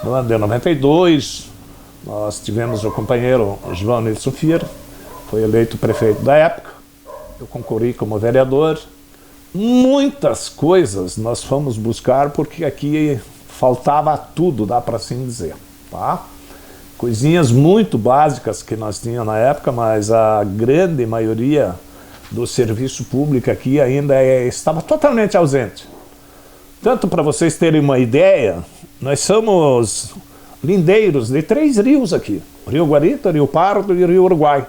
no ano de 92, nós tivemos o companheiro João Nilson Fier, foi eleito prefeito da época, eu concorri como vereador. Muitas coisas nós fomos buscar porque aqui faltava tudo, dá para assim dizer, tá? Coisinhas muito básicas que nós tínhamos na época, mas a grande maioria do serviço público aqui ainda estava totalmente ausente. Tanto para vocês terem uma ideia, nós somos lindeiros de 3 rios aqui, Rio Guarita, Rio Pardo e Rio Uruguai.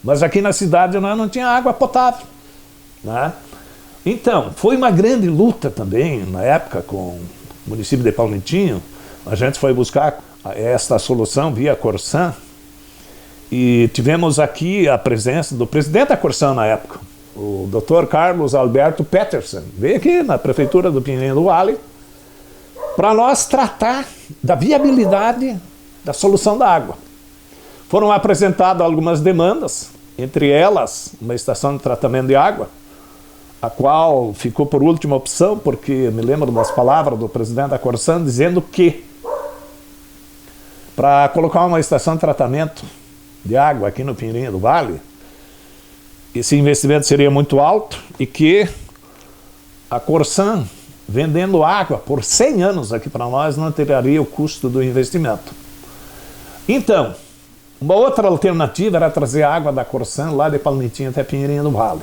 Mas aqui na cidade nós não tinha água potável, né? Então, foi uma grande luta também, na época, com o município de Palmitinho. A gente foi buscar esta solução via Corsan, e tivemos aqui a presença do presidente da Corsan na época, o Dr. Carlos Alberto Peterson, veio aqui na prefeitura do Pinheirinho do Vale para nós tratar da viabilidade da solução da água. Foram apresentadas algumas demandas, entre elas uma estação de tratamento de água, a qual ficou por última opção, porque me lembro das palavras do presidente da Corsan dizendo que para colocar uma estação de tratamento de água aqui no Pinheirinho do Vale, esse investimento seria muito alto e que a Corsan, vendendo água por 100 anos aqui para nós, não teria o custo do investimento. Então, uma outra alternativa era trazer água da Corsan lá de Palmitinho até Pinheirinho do Vale,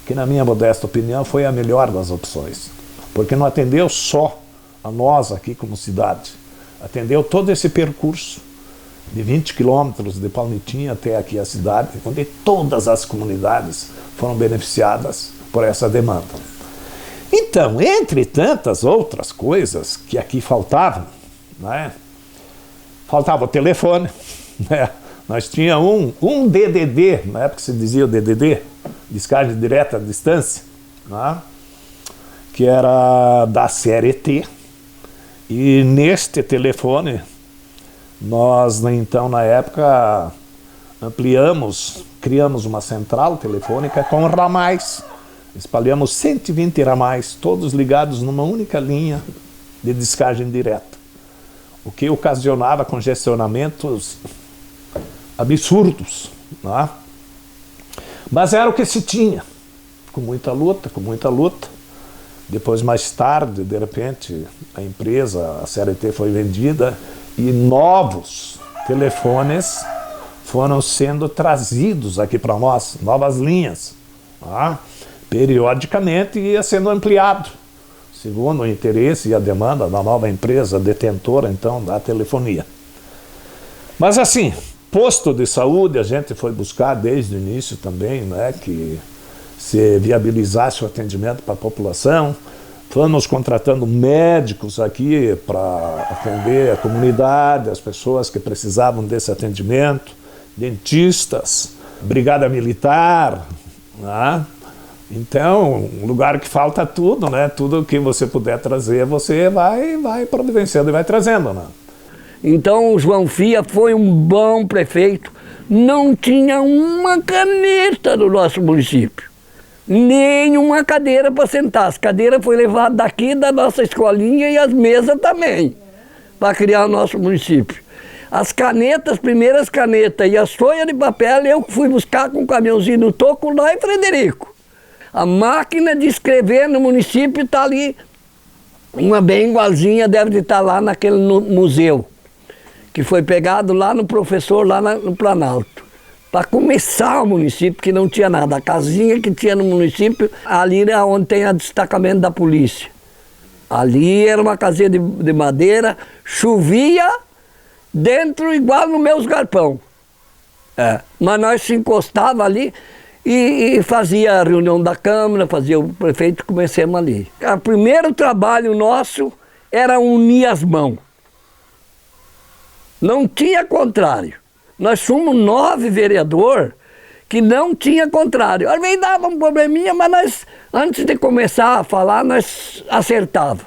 que na minha modesta opinião foi a melhor das opções, porque não atendeu só a nós aqui como cidade, atendeu todo esse percurso de 20 quilômetros de Palmitinho até aqui a cidade, onde todas as comunidades foram beneficiadas por essa demanda. Então, entre tantas outras coisas que aqui faltavam, né? Faltava o telefone, né? Nós tínhamos um DDD, na época se dizia o DDD, descarga direta à distância, né? Que era da série T, e neste telefone nós, então, na época, ampliamos, criamos uma central telefônica com ramais, espalhamos 120 ramais, todos ligados numa única linha de descarga direta, o que ocasionava congestionamentos absurdos, né? Mas era o que se tinha, com muita luta, Depois, mais tarde, de repente, a empresa, a CRT foi vendida e novos telefones foram sendo trazidos aqui para nós, novas linhas, tá? Periodicamente ia sendo ampliado, segundo o interesse e a demanda da nova empresa detentora, então, da telefonia. Mas assim, posto de saúde a gente foi buscar desde o início também, né, que se viabilizasse o atendimento para a população. Fomos contratando médicos aqui para atender a comunidade, as pessoas que precisavam desse atendimento, dentistas, brigada militar, né? Então, um lugar que falta tudo, né? Tudo que você puder trazer, você vai providenciando e vai trazendo, né? Então o João Fia foi um bom prefeito, não tinha uma caneta no nosso município, nem uma cadeira para sentar. As cadeiras foram levadas daqui da nossa escolinha e as mesas também, para criar o nosso município. As canetas, as primeiras canetas e as folhas de papel eu fui buscar com um caminhãozinho no toco lá em Frederico. A máquina de escrever no município está ali, uma bem igualzinha deve de estar lá naquele museu, que foi pegado lá no professor, lá no Planalto. Para começar o município, que não tinha nada. A casinha que tinha no município, ali é onde tem o destacamento da polícia. Ali era uma casinha de madeira, chovia dentro igual no meus galpão. Mas nós se encostava ali e fazia a reunião da Câmara, fazia o prefeito, comecemos ali. O primeiro trabalho nosso era unir as mãos. Não tinha contrário. Nós fomos 9 vereadores que não tinha contrário. Às vezes dava um probleminha, mas nós, antes de começar a falar, nós acertava.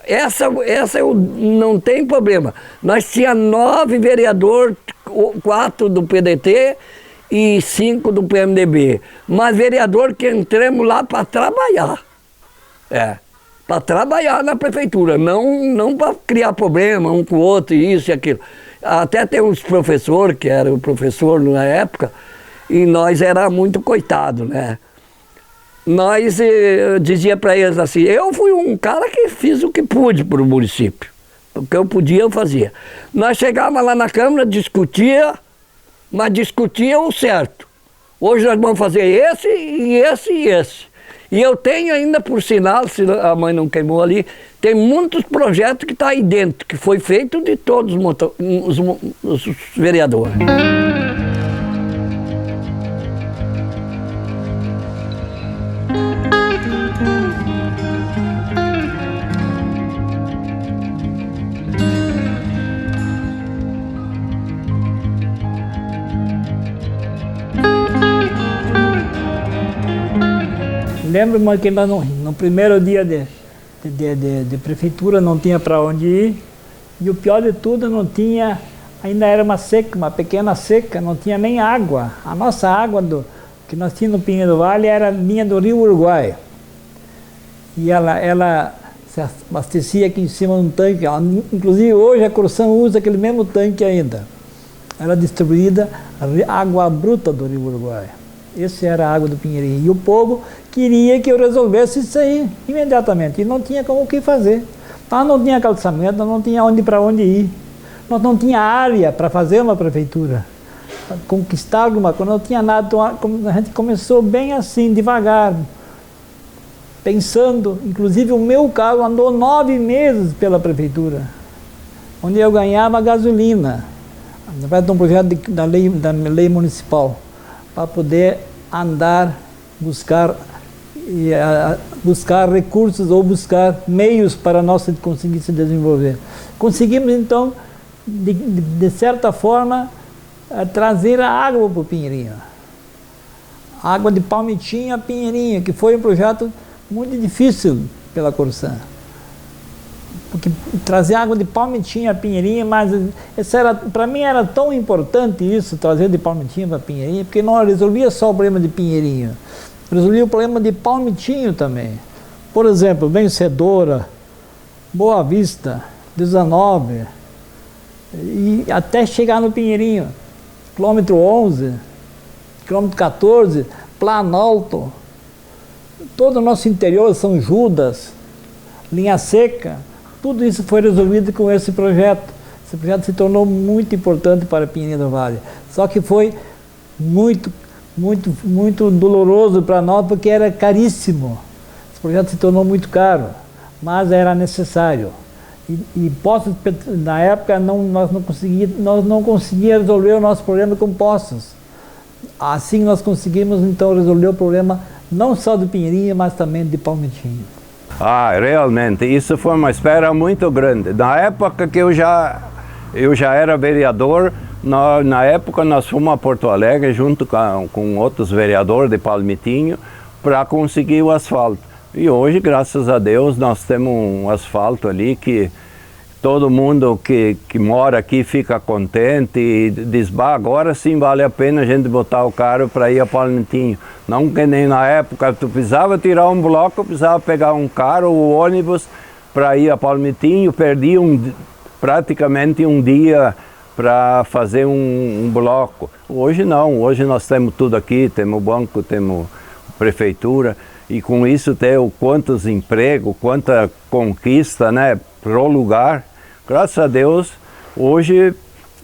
Essa eu não tem problema. Nós tínhamos 9 vereadores, 4 do PDT e 5 do PMDB. Mas vereador que entramos lá para trabalhar. Para trabalhar na prefeitura, não para criar problema um com o outro, isso e aquilo. Até tem uns professores, que era o professor na época, e nós era muito coitado, né? Nós dizia para eles assim, eu fui um cara que fiz o que pude para o município. O que eu podia, eu fazia. Nós chegávamos lá na Câmara, discutia, mas discutia o certo. Hoje nós vamos fazer esse e esse e esse. E eu tenho ainda, por sinal, se a mãe não queimou ali, tem muitos projetos que estão aí dentro, que foi feito de todos os vereadores. Lembro-me que no primeiro dia de prefeitura não tinha para onde ir, e o pior de tudo, não tinha, ainda era uma seca, uma pequena seca, não tinha nem água. A nossa água que nós tínhamos no Pinheiro do Vale vinha do Rio Uruguai. E ela se abastecia aqui em cima de um tanque, inclusive hoje a Corsã usa aquele mesmo tanque ainda. Era distribuída água bruta do Rio Uruguai. Essa era a água do Pinheirinho. E o povo queria que eu resolvesse isso aí imediatamente. E não tinha como o que fazer. Nós não tinha calçamento, nós não tinha para onde ir. Nós não tinha área para fazer uma prefeitura. Para conquistar alguma coisa, não tinha nada. Então, a gente começou bem assim, devagar. Pensando, inclusive o meu carro andou 9 meses pela prefeitura. Onde eu ganhava gasolina. Através de um projeto da lei municipal. Para poder andar, buscar recursos ou buscar meios para nós conseguir se desenvolver. Conseguimos, então, de certa forma, trazer a água para o Pinheirinho. A água de Palmitinho a Pinheirinho, que foi um projeto muito difícil pela Corsã. Porque trazer água de Palmitinho a Pinheirinho, mas para mim era tão importante isso, trazer de Palmitinho para Pinheirinho, porque não resolvia só o problema de Pinheirinho, resolvia o problema de Palmitinho também. Por exemplo, Vencedora, Boa Vista, 19, e até chegar no Pinheirinho, quilômetro 11, quilômetro 14, Planalto, todo o nosso interior, São Judas, Linha Seca. Tudo isso foi resolvido com esse projeto. Esse projeto se tornou muito importante para Pinheirinho do Vale. Só que foi muito doloroso para nós, porque era caríssimo. Esse projeto se tornou muito caro, mas era necessário. Poços, na época, nós não conseguíamos resolver o nosso problema com poços. Assim nós conseguimos, então, resolver o problema não só do Pinheirinho, mas também de Palmitinho. Realmente, isso foi uma espera muito grande. Na época que eu já era vereador, na época nós fomos a Porto Alegre junto com outros vereadores de Palmitinho para conseguir o asfalto. E hoje, graças a Deus, nós temos um asfalto ali que todo mundo que mora aqui fica contente e diz, agora sim vale a pena a gente botar o carro para ir a Palmitinho. Não que nem na época, tu precisava tirar um bloco, precisava pegar um carro ou ônibus para ir a Palmitinho, perdia praticamente um dia para fazer um bloco. Hoje não, hoje nós temos tudo aqui, temos banco, temos prefeitura, e com isso tem quantos empregos, quanta conquista, né, pro lugar. Graças a Deus, hoje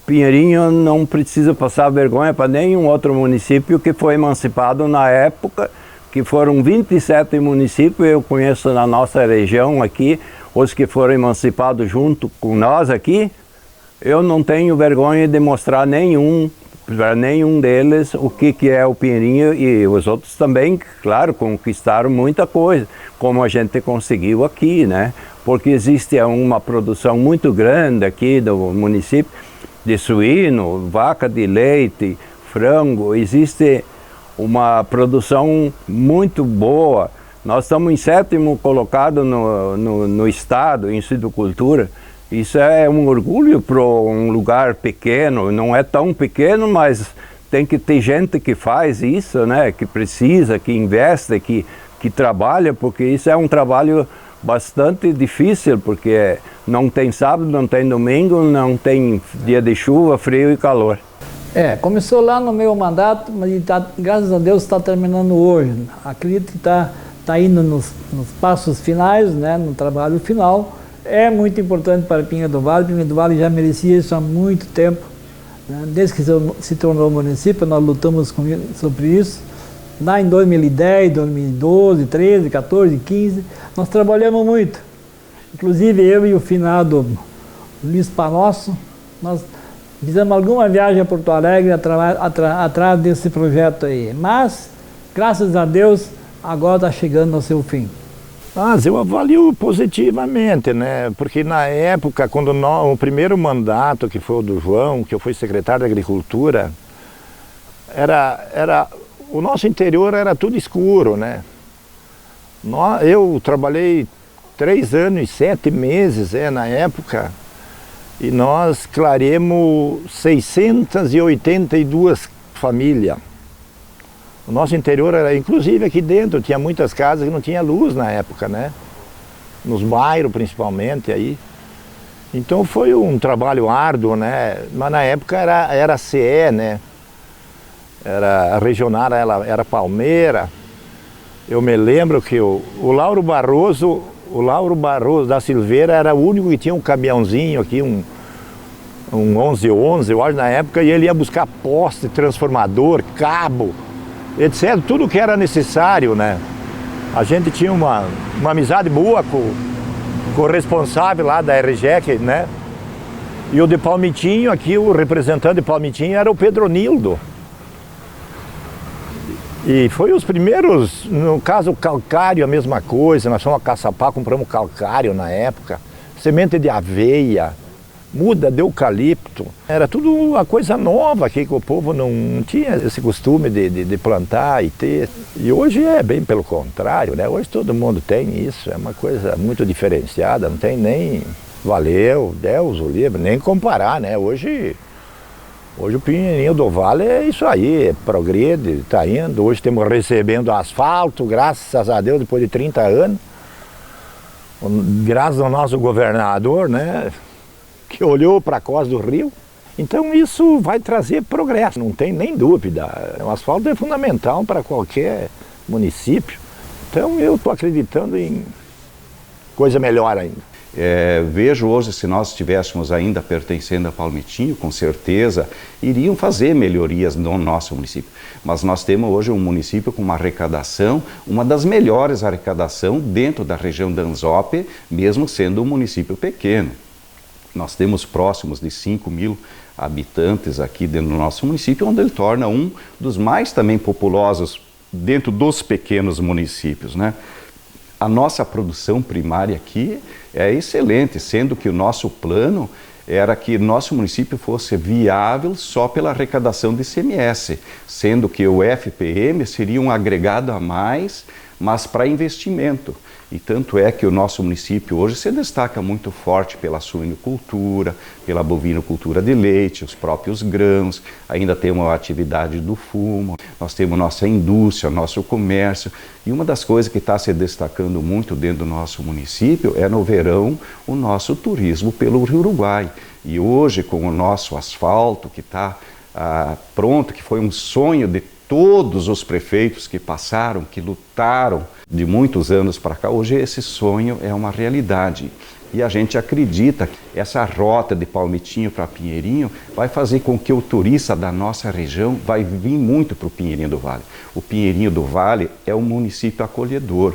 Pinheirinho não precisa passar vergonha para nenhum outro município que foi emancipado na época, que foram 27 municípios, eu conheço na nossa região aqui, os que foram emancipados junto com nós aqui. Eu não tenho vergonha de mostrar para nenhum deles o que é o Pinheirinho, e os outros também, claro, conquistaram muita coisa, como a gente conseguiu aqui, né? Porque existe uma produção muito grande aqui do município, de suíno, vaca de leite, frango, existe uma produção muito boa. Nós estamos em 7º colocado no estado em silvicultura. Isso é um orgulho para um lugar pequeno, não é tão pequeno, mas tem que ter gente que faz isso, né? Que precisa, que investe, que trabalha, porque isso é um trabalho bastante difícil, porque não tem sábado, não tem domingo, não tem dia de chuva, frio e calor. Começou lá no meu mandato, mas graças a Deus está terminando hoje. Acredito que está indo nos passos finais, né? No trabalho final. É muito importante para Pinheiro do Vale. Pinheiro do Vale já merecia isso há muito tempo, né? Desde que se tornou município, nós lutamos sobre isso. Lá em 2010, 2012, 13, 14, 15, nós trabalhamos muito. Inclusive eu e o finado Luiz Panosso, nós fizemos alguma viagem a Porto Alegre atrás desse projeto aí. Mas, graças a Deus, agora está chegando ao seu fim. Mas eu avalio positivamente, né? Porque na época, quando o primeiro mandato, que foi o do João, que eu fui secretário da Agricultura, o nosso interior era tudo escuro, né? Eu trabalhei 3 anos e 7 meses na época, e nós clareamos 682 famílias. O nosso interior era, inclusive aqui dentro, tinha muitas casas que não tinha luz na época, né? Nos bairros principalmente aí. Então foi um trabalho árduo, né? Mas na época era a CE, né? A regional era Palmeira. Eu me lembro que o Lauro Barroso da Silveira era o único que tinha um caminhãozinho aqui, um 1111, eu acho, na época, e ele ia buscar poste, transformador, cabo, etc. Tudo que era necessário, né? A gente tinha uma amizade boa com o responsável lá da RGEC, né? E o de Palmitinho, aqui o representante de Palmitinho era o Pedronildo. E foi os primeiros, no caso o calcário, a mesma coisa, nós fomos a Caçapá, compramos calcário na época, semente de aveia, muda de eucalipto. Era tudo uma coisa nova aqui, que o povo não tinha esse costume de plantar e ter. E hoje é bem pelo contrário, né? Hoje todo mundo tem isso, é uma coisa muito diferenciada, não tem nem valeu, Deus o livre, nem comparar, né? Hoje o Pinheirinho do Vale é isso aí, progride, está indo. Hoje estamos recebendo asfalto, graças a Deus, depois de 30 anos. Graças ao nosso governador, né, que olhou para a costa do rio. Então isso vai trazer progresso, não tem nem dúvida. O asfalto é fundamental para qualquer município. Então eu estou acreditando em coisa melhor ainda. Vejo hoje, se nós estivéssemos ainda pertencendo a Palmitinho, com certeza iriam fazer melhorias no nosso município. Mas nós temos hoje um município com uma arrecadação, uma das melhores arrecadações dentro da região da Anzope, mesmo sendo um município pequeno. Nós temos próximos de 5.000 habitantes aqui dentro do nosso município, onde ele torna um dos mais também populosos dentro dos pequenos municípios, né? A nossa produção primária aqui é excelente, sendo que o nosso plano era que nosso município fosse viável só pela arrecadação de ICMS, sendo que o FPM seria um agregado a mais mas para investimento. E tanto é que o nosso município hoje se destaca muito forte pela suinocultura, pela bovinocultura de leite, os próprios grãos, ainda temos a atividade do fumo, nós temos nossa indústria, nosso comércio. E uma das coisas que está se destacando muito dentro do nosso município é no verão o nosso turismo pelo Rio Uruguai. E hoje, com o nosso asfalto que está pronto, que foi um sonho de todos os prefeitos que passaram, que lutaram de muitos anos para cá, hoje esse sonho é uma realidade. E a gente acredita que essa rota de Palmitinho para Pinheirinho vai fazer com que o turista da nossa região vai vir muito para o Pinheirinho do Vale. O Pinheirinho do Vale é um município acolhedor.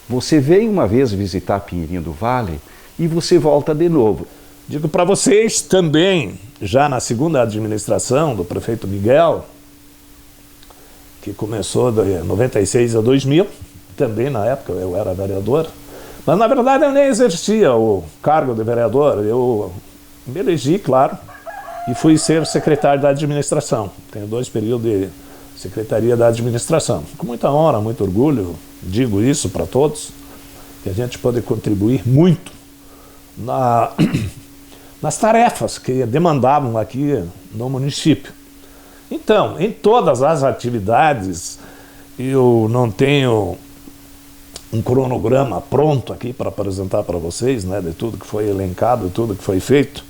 Você vem uma vez visitar Pinheirinho do Vale e você volta de novo. Digo para vocês também, já na segunda administração do prefeito Miguel, que começou de 96 a 2000, também na época eu era vereador, mas na verdade eu nem exercia o cargo de vereador, eu me elegi, claro, e fui ser secretário da administração. Tenho 2 períodos de secretaria da administração. Com muita honra, muito orgulho, digo isso para todos, que a gente pode contribuir muito nas tarefas que demandavam aqui no município. Então, em todas as atividades, eu não tenho um cronograma pronto aqui para apresentar para vocês, né, de tudo que foi elencado, de tudo que foi feito.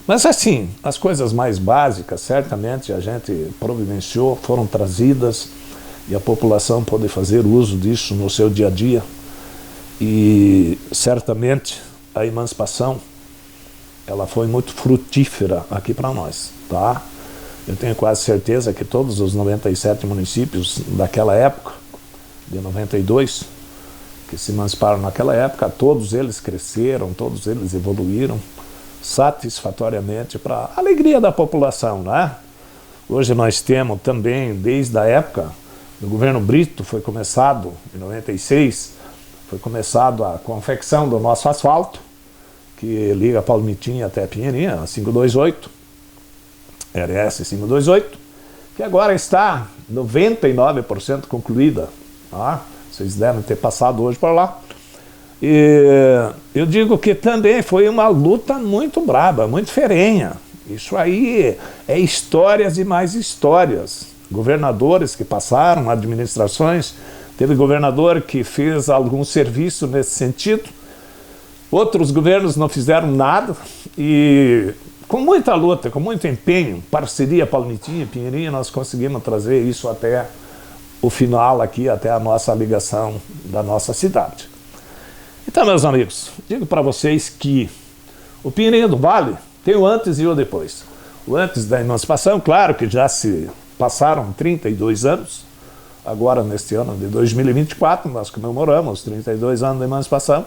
Mas assim, as coisas mais básicas, certamente a gente providenciou, foram trazidas e a população pode fazer uso disso no seu dia a dia. E certamente a emancipação, ela foi muito frutífera aqui para nós, tá? Eu tenho quase certeza que todos os 97 municípios daquela época, de 92, que se emanciparam naquela época, todos eles cresceram, todos eles evoluíram satisfatoriamente para a alegria da população, né? Hoje nós temos também, desde a época do governo Brito, foi começado, em 96, foi começado a confecção do nosso asfalto, que liga Palmitinho até Pinheirinho, a 528, RS 528, que agora está 99% concluída. Tá? Vocês devem ter passado hoje por lá. E eu digo que também foi uma luta muito braba, muito ferrenha. Isso aí é histórias e mais histórias. Governadores que passaram, administrações, teve governador que fez algum serviço nesse sentido, outros governos não fizeram nada e com muita luta, com muito empenho, parceria Palmitinho e Pinheirinho, nós conseguimos trazer isso até o final aqui, até a nossa ligação da nossa cidade. Então, meus amigos, digo para vocês que o Pinheirinho do Vale tem o antes e o depois. O antes da emancipação, claro que já se passaram 32 anos, agora neste ano de 2024, nós comemoramos 32 anos da emancipação,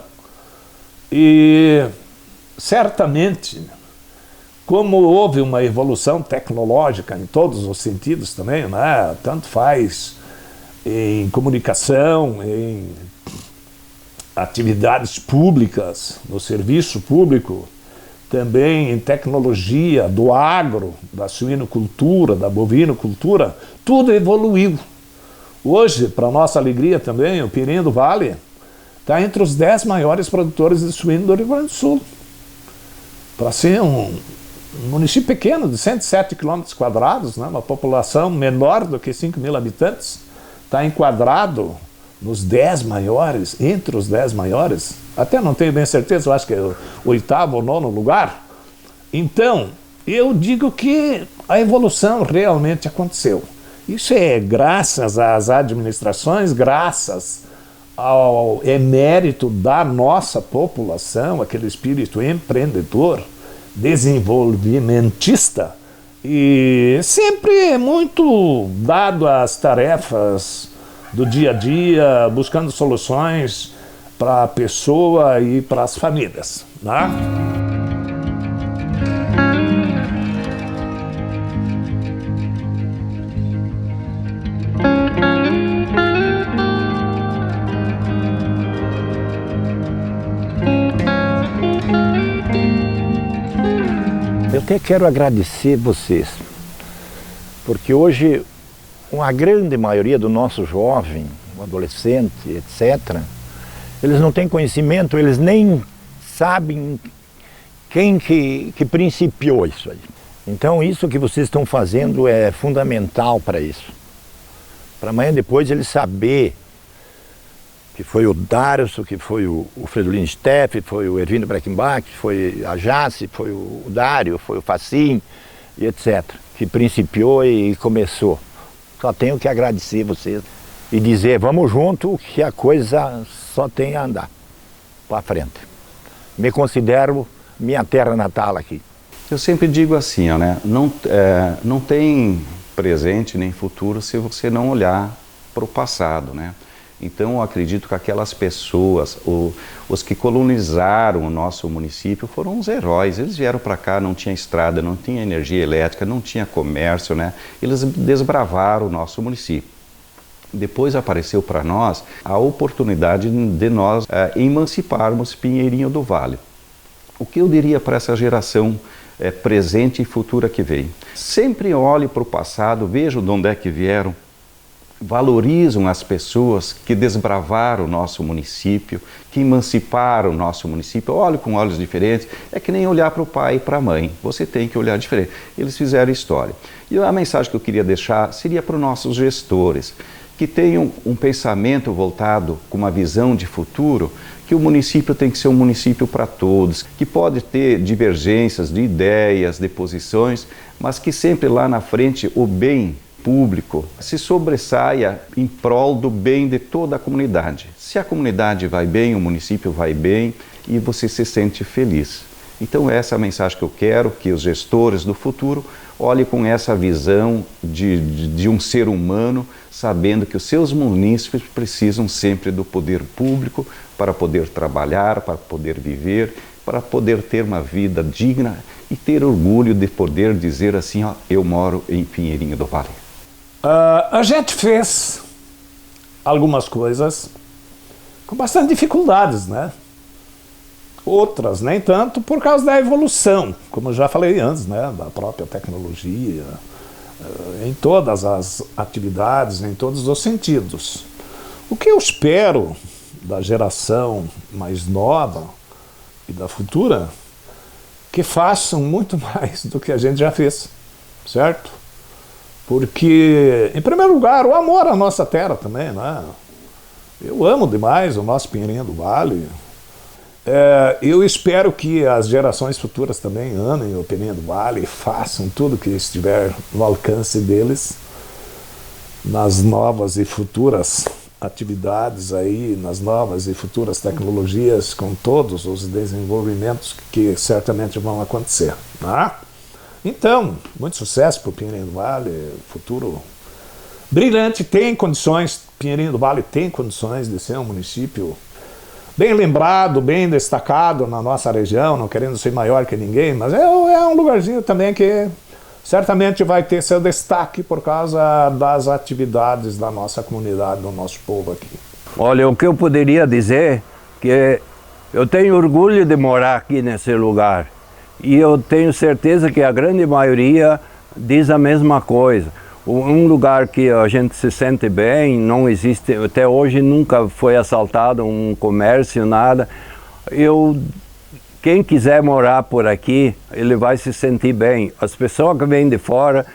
e certamente, como houve uma evolução tecnológica em todos os sentidos também, né? Tanto faz em comunicação, em atividades públicas, no serviço público, também em tecnologia, do agro, da suinocultura, da bovinocultura, tudo evoluiu. Hoje, para nossa alegria também, o Pinheirinho do Vale está entre os 10 maiores produtores de suíno do Rio Grande do Sul. Para ser um município pequeno, de 107 km², né, uma população menor do que 5.000 habitantes, está enquadrado nos 10 maiores, entre os 10 maiores, até não tenho bem certeza, eu acho que é o 8º ou 9º lugar. Então, eu digo que a evolução realmente aconteceu. Isso é graças às administrações, graças ao mérito da nossa população, aquele espírito empreendedor, desenvolvimentista e sempre muito dado às tarefas do dia a dia, buscando soluções para a pessoa e para as famílias, né? Eu até quero agradecer vocês, porque hoje uma grande maioria do nosso jovem um adolescente, etc., eles não têm conhecimento, eles nem sabem quem que principiou isso aí. Então isso que vocês estão fazendo é fundamental para isso. Para amanhã depois eles saber que foi o Darcio, que foi o Fridolin Steff, foi o Erwin Breckenbach, foi a Jace, foi o Dário, foi o Facim, e etc., que principiou e começou. Só tenho que agradecer vocês e dizer, vamos junto, que a coisa só tem a andar para frente. Me considero minha terra natal aqui. Eu sempre digo assim, ó, né? Não tem presente nem futuro se você não olhar para o passado, né? Então eu acredito que aquelas pessoas, os que colonizaram o nosso município foram os heróis. Eles vieram para cá, não tinha estrada, não tinha energia elétrica, não tinha comércio, né? Eles desbravaram o nosso município. Depois apareceu para nós a oportunidade de nós emanciparmos Pinheirinho do Vale. O que eu diria para essa geração presente e futura que vem? Sempre olhe para o passado, veja de onde é que vieram, valorizam as pessoas que desbravaram o nosso município, que emanciparam o nosso município. Olhe com olhos diferentes, é que nem olhar para o pai e para a mãe, você tem que olhar diferente. Eles fizeram história. E a mensagem que eu queria deixar seria para os nossos gestores, que tenham um pensamento voltado com uma visão de futuro, que o município tem que ser um município para todos, que pode ter divergências de ideias, de posições, mas que sempre lá na frente o bem público se sobressaia em prol do bem de toda a comunidade. Se a comunidade vai bem, o município vai bem e você se sente feliz. Então essa é a mensagem que eu quero, que os gestores do futuro olhem com essa visão de um ser humano, sabendo que os seus munícipes precisam sempre do poder público para poder trabalhar, para poder viver, para poder ter uma vida digna e ter orgulho de poder dizer assim, ó, eu moro em Pinheirinho do Vale. A gente fez algumas coisas com bastante dificuldades, né? Outras nem tanto por causa da evolução, como eu já falei antes, né? Da própria tecnologia, em todas as atividades, em todos os sentidos. O que eu espero da geração mais nova e da futura, que façam muito mais do que a gente já fez, certo? Porque, em primeiro lugar, o amor à nossa terra também, né? Eu amo demais o nosso Pinheirinho do Vale. Eu espero que as gerações futuras também amem o Pinheirinho do Vale e façam tudo que estiver no alcance deles nas novas e futuras atividades aí, nas novas e futuras tecnologias, com todos os desenvolvimentos que certamente vão acontecer, né? Então, muito sucesso para o Pinheirinho do Vale, futuro brilhante, tem condições, Pinheirinho do Vale tem condições de ser um município bem lembrado, bem destacado na nossa região, não querendo ser maior que ninguém, mas é um lugarzinho também que certamente vai ter seu destaque por causa das atividades da nossa comunidade, do nosso povo aqui. Olha, o que eu poderia dizer que eu tenho orgulho de morar aqui nesse lugar. E eu tenho certeza que a grande maioria diz a mesma coisa. Um lugar que a gente se sente bem, não existe, até hoje nunca foi assaltado um comércio, nada. Quem quiser morar por aqui, ele vai se sentir bem. As pessoas que vêm de fora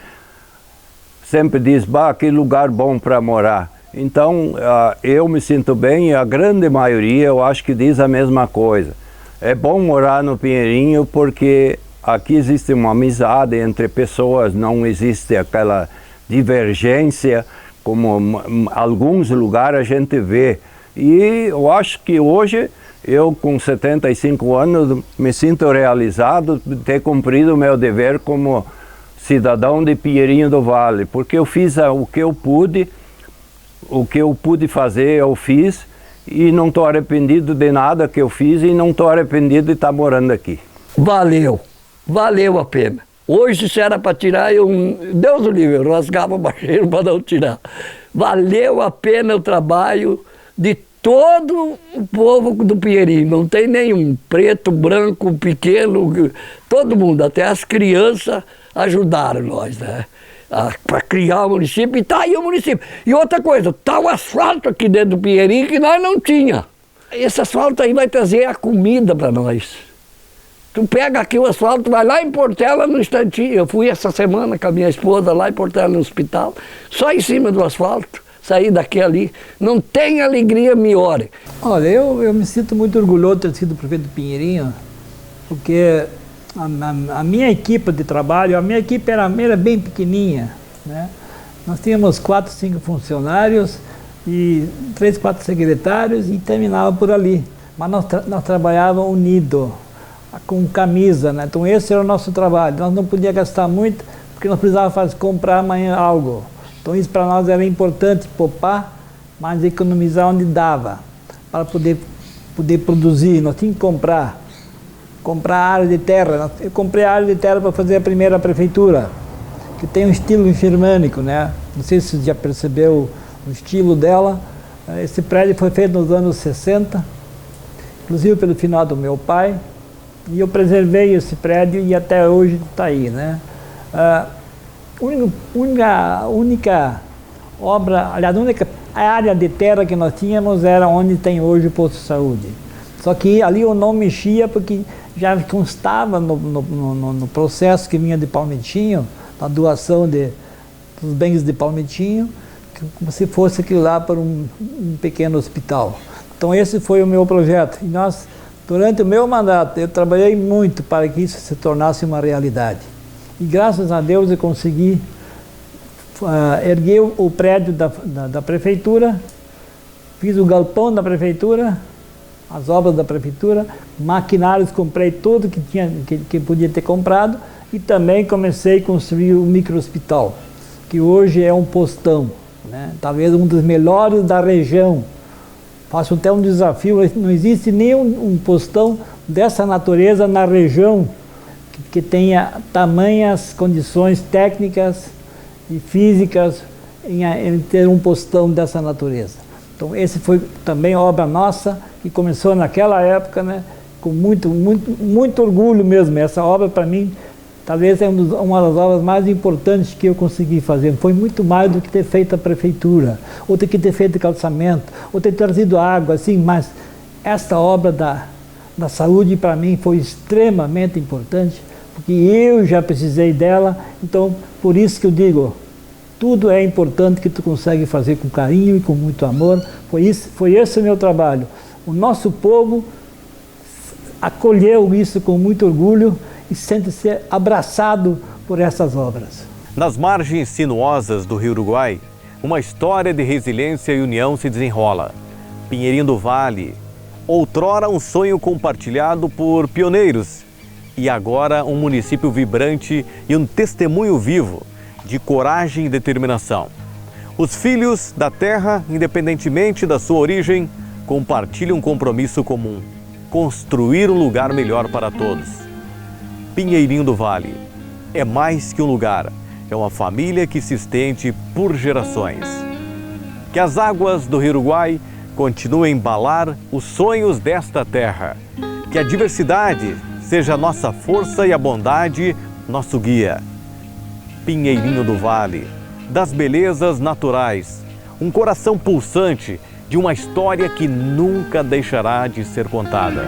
sempre dizem, bah, que lugar bom para morar. Então, eu me sinto bem e a grande maioria eu acho que diz a mesma coisa. É bom morar no Pinheirinho porque aqui existe uma amizade entre pessoas, não existe aquela divergência como alguns lugares a gente vê. E eu acho que hoje, eu com 75 anos, me sinto realizado de ter cumprido o meu dever como cidadão de Pinheirinho do Vale, porque eu fiz o que eu pude fazer, eu fiz, e não estou arrependido de nada que eu fiz e não estou arrependido de estar morando aqui. Valeu a pena. Hoje, se era para tirar, Deus o livre, eu rasgava o bacheiro para não tirar. Valeu a pena o trabalho de todo o povo do Pinheirinho. Não tem nenhum preto, branco, pequeno, todo mundo, até as crianças ajudaram nós, né? para criar o município, e está aí o município. E outra coisa, está o asfalto aqui dentro do Pinheirinho que nós não tinha. Esse asfalto aí vai trazer a comida para nós. Tu pega aqui o asfalto, vai lá em Portela no instantinho. Eu fui essa semana com a minha esposa lá em Portela no hospital, só em cima do asfalto, saí daqui ali. Não tem alegria maior. Olha, eu me sinto muito orgulhoso de ter sido prefeito do Pinheirinho, porque a minha equipe de trabalho, a minha equipe era bem pequenininha, né? Nós tínhamos 4, 5 funcionários e 3, 4 secretários e terminava por ali. Mas nós trabalhávamos unidos, com camisa, né? Então esse era o nosso trabalho. Nós não podíamos gastar muito, porque nós precisávamos comprar amanhã algo. Então isso para nós era importante, poupar, mas economizar onde dava, para poder produzir. Nós tínhamos que comprar área de terra. Eu comprei a área de terra para fazer a primeira prefeitura, que tem um estilo germânico, né? Não sei se você já percebeu o estilo dela. Esse prédio foi feito nos anos 60, inclusive pelo finado do meu pai, e eu preservei esse prédio e até hoje está aí, né? A única obra, aliás, a única área de terra que nós tínhamos era onde tem hoje o posto de saúde. Só que ali eu não mexia porque já constava no processo que vinha de Palmitinho, a doação dos bens de Palmitinho, como se fosse aquilo lá para um pequeno hospital. Então esse foi o meu projeto. E nós, durante o meu mandato, eu trabalhei muito para que isso se tornasse uma realidade. E graças a Deus eu consegui erguer o prédio da prefeitura, fiz o galpão da prefeitura, as obras da prefeitura, maquinários, comprei tudo que podia ter comprado, e também comecei a construir o micro-hospital, que hoje é um postão, né? Talvez um dos melhores da região. Faço até um desafio, não existe nenhum postão dessa natureza na região que tenha tamanhas condições técnicas e físicas em ter um postão dessa natureza. Então esse foi também obra nossa, que começou naquela época, né, com muito orgulho mesmo. Essa obra para mim talvez é uma das obras mais importantes que eu consegui fazer. Foi muito mais do que ter feito a prefeitura, ou ter que ter feito calçamento, ou ter trazido água, assim, mas esta obra da saúde para mim foi extremamente importante, porque eu já precisei dela. Então por isso que eu digo, tudo é importante que tu consegue fazer com carinho e com muito amor. Foi esse o meu trabalho. O nosso povo acolheu isso com muito orgulho e sente-se abraçado por essas obras. Nas margens sinuosas do Rio Uruguai, uma história de resiliência e união se desenrola. Pinheirinho do Vale, outrora um sonho compartilhado por pioneiros, e agora um município vibrante e um testemunho vivo de coragem e determinação. Os filhos da terra, independentemente da sua origem, compartilham um compromisso comum: construir um lugar melhor para todos. Pinheirinho do Vale é mais que um lugar, é uma família que se estende por gerações. Que as águas do Rio Uruguai continuem a embalar os sonhos desta terra. Que a diversidade seja nossa força e a bondade nosso guia. Pinheirinho do Vale, das belezas naturais, um coração pulsante de uma história que nunca deixará de ser contada.